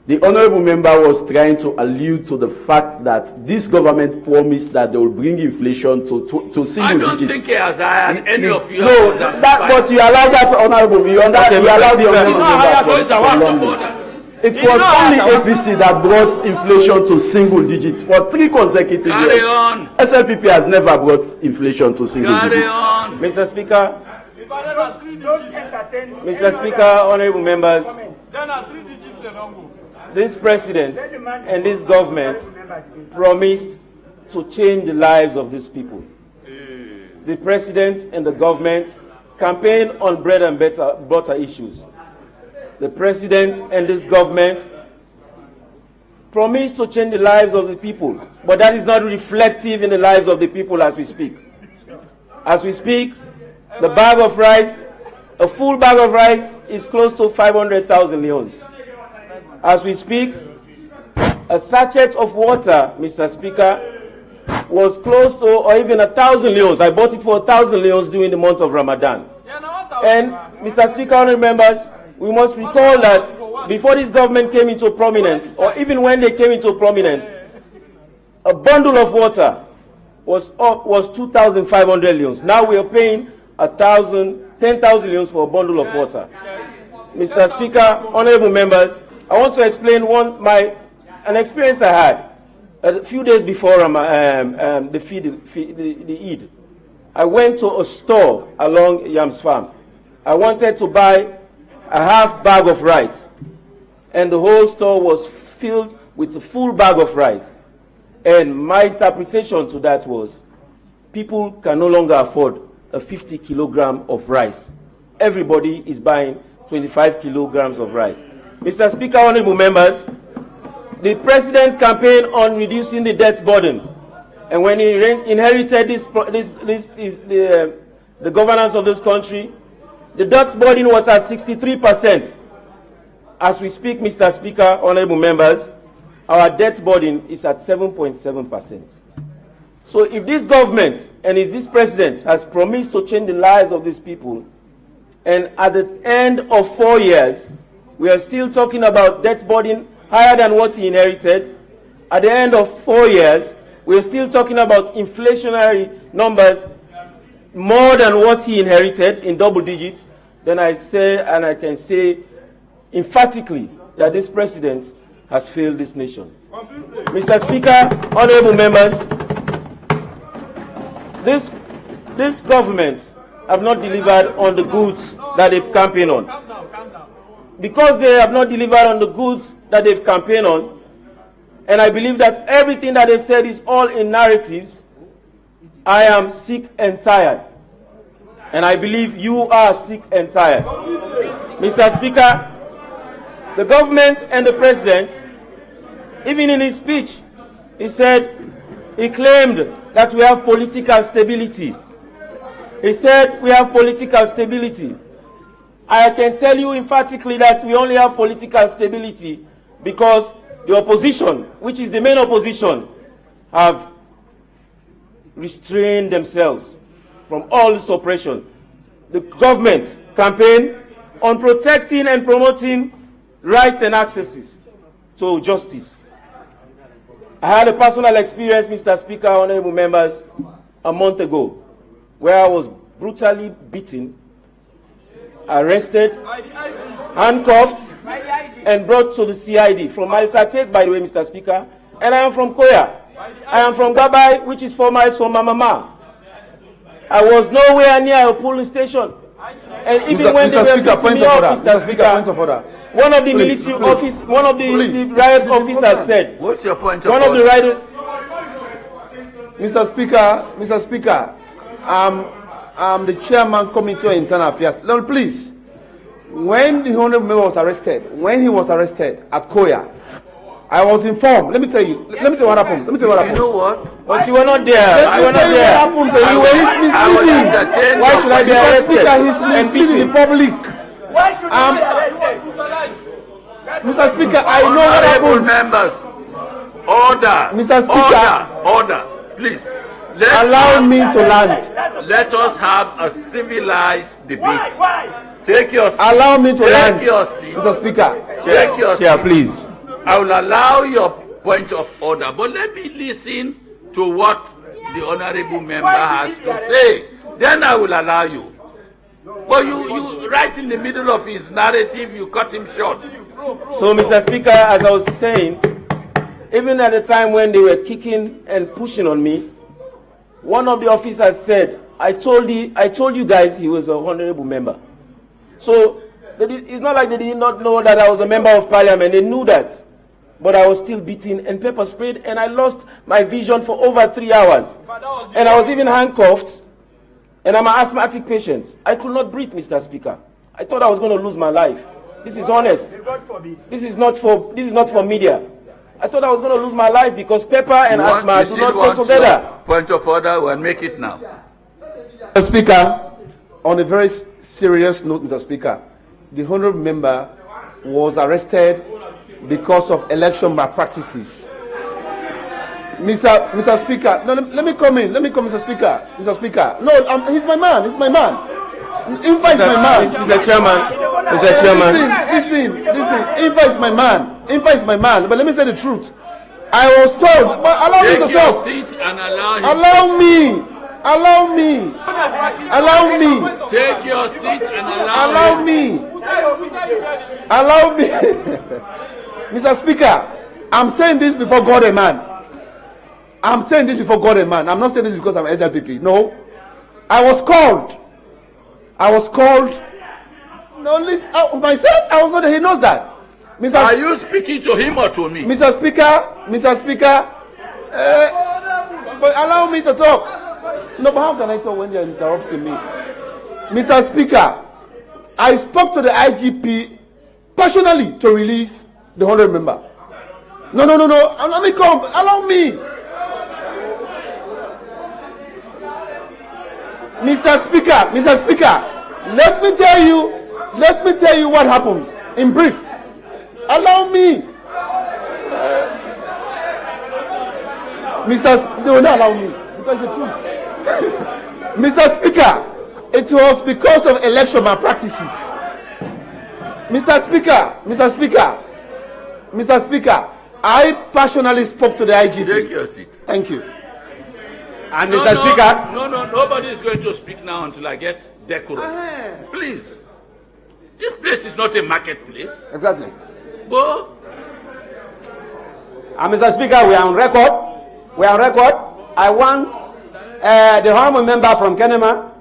the honourable member was trying to allude to the fact that this government promised that they will bring inflation to single I don't digits. think he has hired any of you. No, but you allow that honourable. You allow the honourable member for London. It was only APC that brought inflation to single digits for 3 consecutive Carry years. on. SLPP has never brought inflation to single Carry digits. on. Mr. Speaker, Mr. Speaker, honorable members, this president and this government promised to change the lives of these people. The president and the government campaign on bread and butter issues. The president and this government promised to change the lives of the people, but that is not reflective in the lives of the people as we speak. As we speak, the bag of rice, a full bag of rice is close to 500,000 leons. As we speak, a sachet of water, Mr. Speaker, was close to or even 1,000 leons. I bought it for 1,000 leons during the month of Ramadan. And Mr. Speaker, honorable members, we must recall that before this government came into prominence, or even when they came into prominence, a bundle of water was 2,500 leons. Now we are paying 10,000 leons for a bundle of water. Mr. Speaker, honorable members, I want to explain an experience I had a few days before the Eid. I went to a store along Yams Farm. I wanted to buy a half bag of rice, and the whole store was filled with a full bag of rice. And my interpretation to that was, people can no longer afford a 50 kilogram of rice. Everybody is buying 25 kilograms of rice. Mr. Speaker, honorable members, the president campaigned on reducing the debt burden, and when he inherited the governance of this country, the debt burden was at 63%. As we speak, Mr. Speaker, honorable members, our debt burden is at 7.7%. So if this government and if this president has promised to change the lives of these people, and at the end of 4 years, we are still talking about debt burden higher than what he inherited. At the end of 4 years, we are still talking about inflationary numbers more than what he inherited in double digits. Then I say, and I can say emphatically, that this president has failed this nation. Mr. Speaker, honorable members, this government have not delivered on the goods that they campaign on. because they have not delivered on the goods that they've campaigned on, and I believe that everything that they've said is all in narratives, I am sick and tired. And I believe you are sick and tired. Mr. Speaker, the government and the president, even in his speech, he claimed that we have political stability. He said we have political stability. I can tell you emphatically that we only have political stability because the opposition, which is the main opposition, have restrained themselves from all suppression. The government campaign on protecting and promoting rights and accesses to justice. I had a personal experience, Mr. Speaker, honorable members, a month ago, where I was brutally beaten, arrested, handcuffed, and brought to the CID from Malta State, by the way, Mr. Speaker. And I am from Koya. I am from Gabai, which is 4 miles from Mama. I was nowhere near a polling station. And even when they were beating me up, Mr. Speaker, one of the military officers, one of the riot officers said, "What's your point of order?" One of the riot. Mr. Speaker, I'm the chairman committee on internal affairs. Now, please, when the honorable member was arrested, when he was arrested at Koya, I was informed. Let me tell you what happened. You know what? But you were not there. Let me tell you what happened. You were misleading. Why should I be arrested? He's misleading the public. Why should I be arrested? Mr. Speaker, I know what happened. Members, order. Mr. Speaker, order. Please. Allow me to land. Let us have a civilized debate. Take your seat. Allow me to land. Take your seat. Mr. Speaker. Take your seat. Chair, please. I will allow your point of order, but let me listen to what the honorable member has to say. Then I will allow you. But you right in the middle of his narrative, you cut him short. So, Mr. Speaker, as I was saying, even at the time when they were kicking and pushing on me, one of the officers said, I told you guys he was a honorable member. So it's not like they did not know that I was a member of parliament. They knew that. But I was still beaten and pepper sprayed, and I lost my vision for over 3 hours. And I was even handcuffed, and I'm an asthmatic patient. I could not breathe, Mr. Speaker. I thought I was going to lose my life. This is honest. This is not for media. I thought I was going to lose my life because pepper and asthma do not go together. Point of order, we'll make it now. Mr. Speaker, on a very serious note, Mr. Speaker, the honorable member was arrested because of election malpractices. Mr. Speaker, no, let me come in, Mr. Speaker. Mr. Speaker, no, he's my man, Infa is my man. Mr. Chairman, Listen, Infa is my man, but let me say the truth. I was told, but allow me to talk. Take your seat and allow him. Allow me. Take your seat and Allow me. Mr. Speaker, I'm saying this before God and man. I'm not saying this because I'm SLPP. No. I was called. No, listen, myself, I was not there. He knows that. Are you speaking to him or to me? Mr. Speaker, but allow me to talk. No, but how can I talk when you're interrupting me? Mr. Speaker, I spoke to the IGP personally to release the honorable member. No. Let me come. Allow me. Mr. Speaker, let me tell you what happens in brief. Allow me. They will not allow me because the truth. Mr. Speaker, it was because of election malpractices. Mr. Speaker, I personally spoke to the IGP. Take your seat. Thank you. And Mr. Speaker. No, nobody is going to speak now until I get decorum. Please. This place is not a marketplace. Exactly. But Mr. Speaker, we are on record. I want the honorable member from Kenema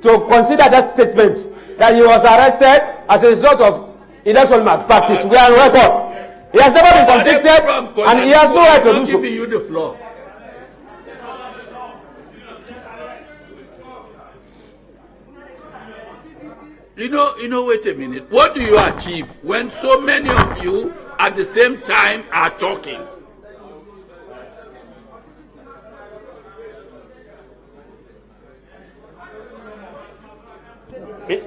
to consider that statement that he was arrested as a result of election malpractice. We are on record. He has never been convicted, and he has no right to do so. I'm giving you the floor. You know, wait a minute. What do you achieve when so many of you at the same time are talking?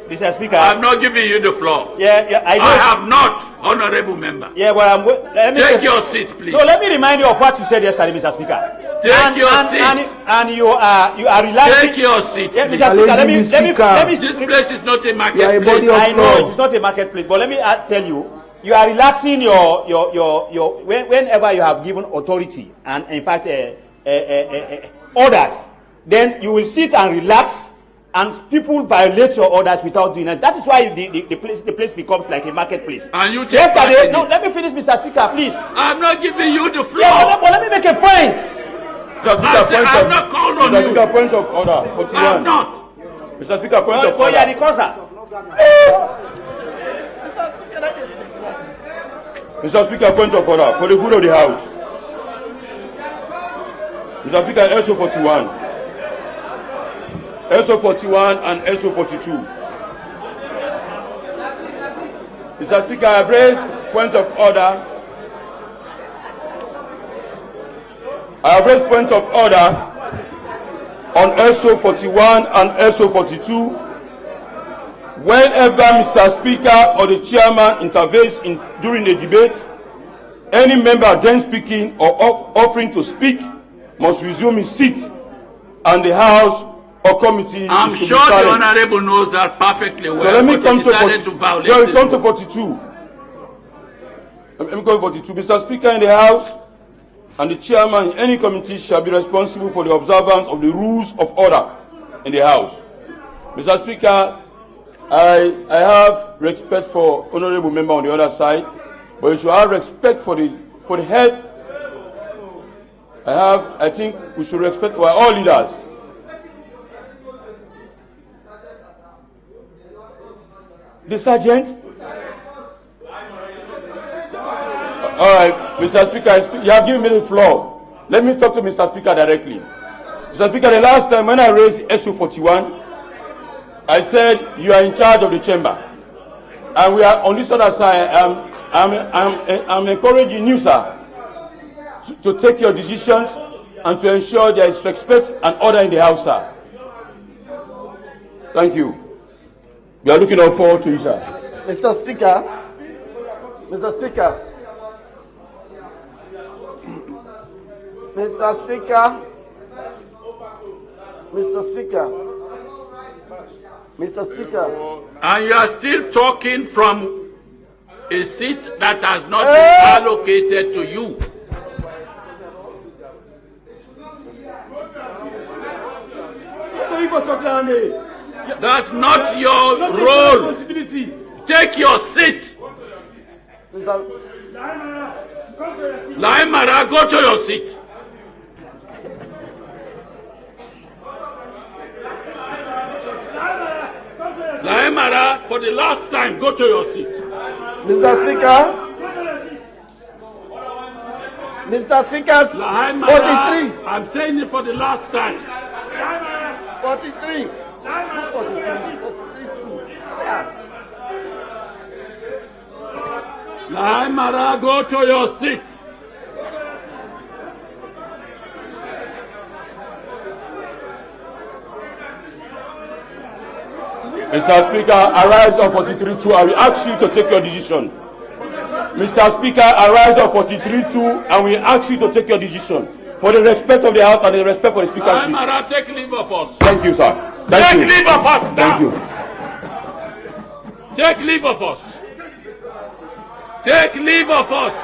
Mr. Speaker, I'm not giving you the floor. Yeah, I have not, honourable member. Yeah, well, take your seat, please. No, let me remind you of what you said yesterday, Mr. Speaker. Take your seat. And you are relaxing. Take your seat. Yeah, Mr. Speaker, let me. This place is not a marketplace. I know it is not a marketplace, but let me tell you, you are relaxing your whenever you have given authority and in fact orders, then you will sit and relax. And people violate your orders without doing it. That is why the place becomes like a marketplace. And you yesterday, no, let me finish, Mr. Speaker, please. I'm not giving you the floor. Yeah, but let me make a point. I'm not called on you. Mr. Speaker, point of order. 41. I'm not. Mr. Speaker, point of order. Oh, yeah, the causa. Mr. Speaker, point of order for the good of the House. Mr. Speaker, SO 41. SO 41 and SO 42. Mr. Speaker, I have raised points of order. I have raised points of order on SO 41 and SO 42. Whenever Mr. Speaker or the chairman intervenes during a debate, any member then speaking or offering to speak must resume his seat, and the House or committee. I'm sure the Honourable knows that perfectly well. So let me come to 42. Let me go to 42. Mr. Speaker, in the House and the chairman in any committee shall be responsible for the observance of the rules of order in the House. Mr. Speaker, I have respect for honourable member on the other side, but you should have respect for the head. I think we should respect all leaders. The sergeant. All right, Mr. Speaker, you have given me the floor. Let me talk to Mr. Speaker directly. Mr. Speaker, the last time when I raised SU 41, I said you are in charge of the chamber, and we are on this other side. I'm encouraging you, sir, to take your decisions and to ensure there is respect and order in the House, sir. Thank you. We are looking forward to you, sir. Mr. Speaker, Mr. Speaker, Mr. Speaker, Mr. Speaker, Mr. Speaker. And you are still talking from a seat that has not been allocated to you. That's not your role. Take your seat. Laimara, go to your seat. Laimara, for the last time, go to your seat. Mr. Speaker. Mr. Speaker, 43. I'm saying it for the last time. 43. Laimara, go to your seat. Mr. Speaker, arise on 43-2. I will ask you to take your decision. Mr. Speaker, arise on 43-2, and we ask you to take your decision for the respect of the House and the respect for the Speakership. Laimara, take leave of us. Thank you, sir. Take leave of us now. Thank you. Take leave of us. Take leave of us.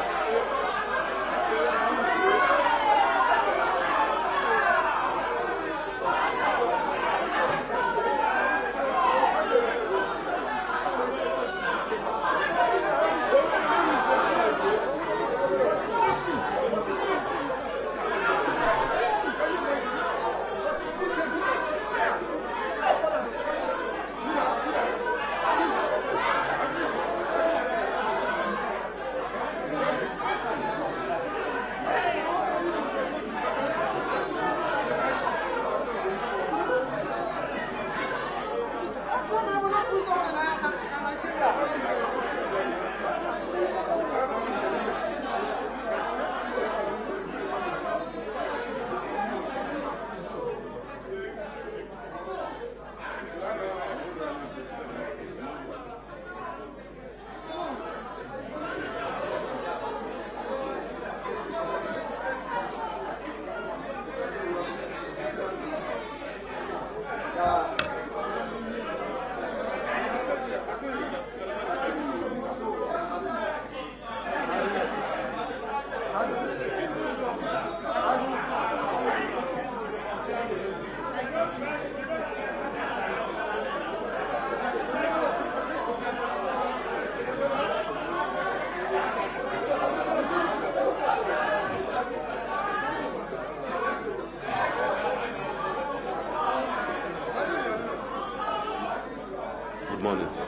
morning, sir.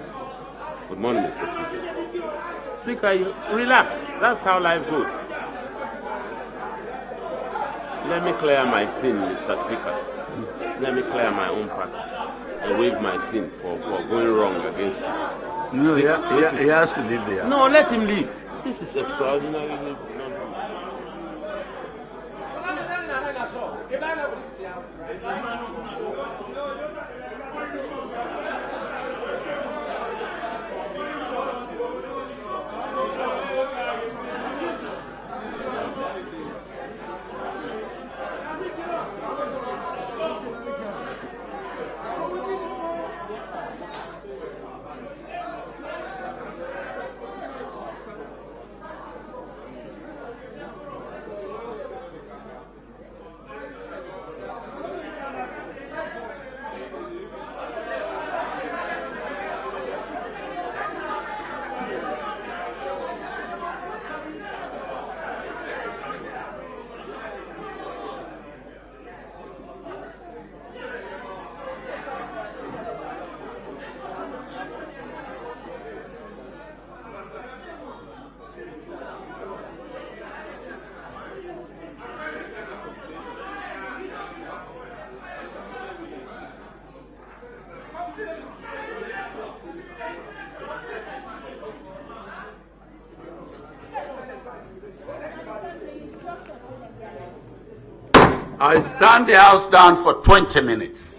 Good morning, Mr. Speaker. Speaker, you relax. That's how life goes. Let me clear my sin, Mr. Speaker. Let me clear my own part and waive my sin for going wrong against you. No, he has to leave there. No, let him leave. This is extraordinary. I stand the House down for 20 minutes.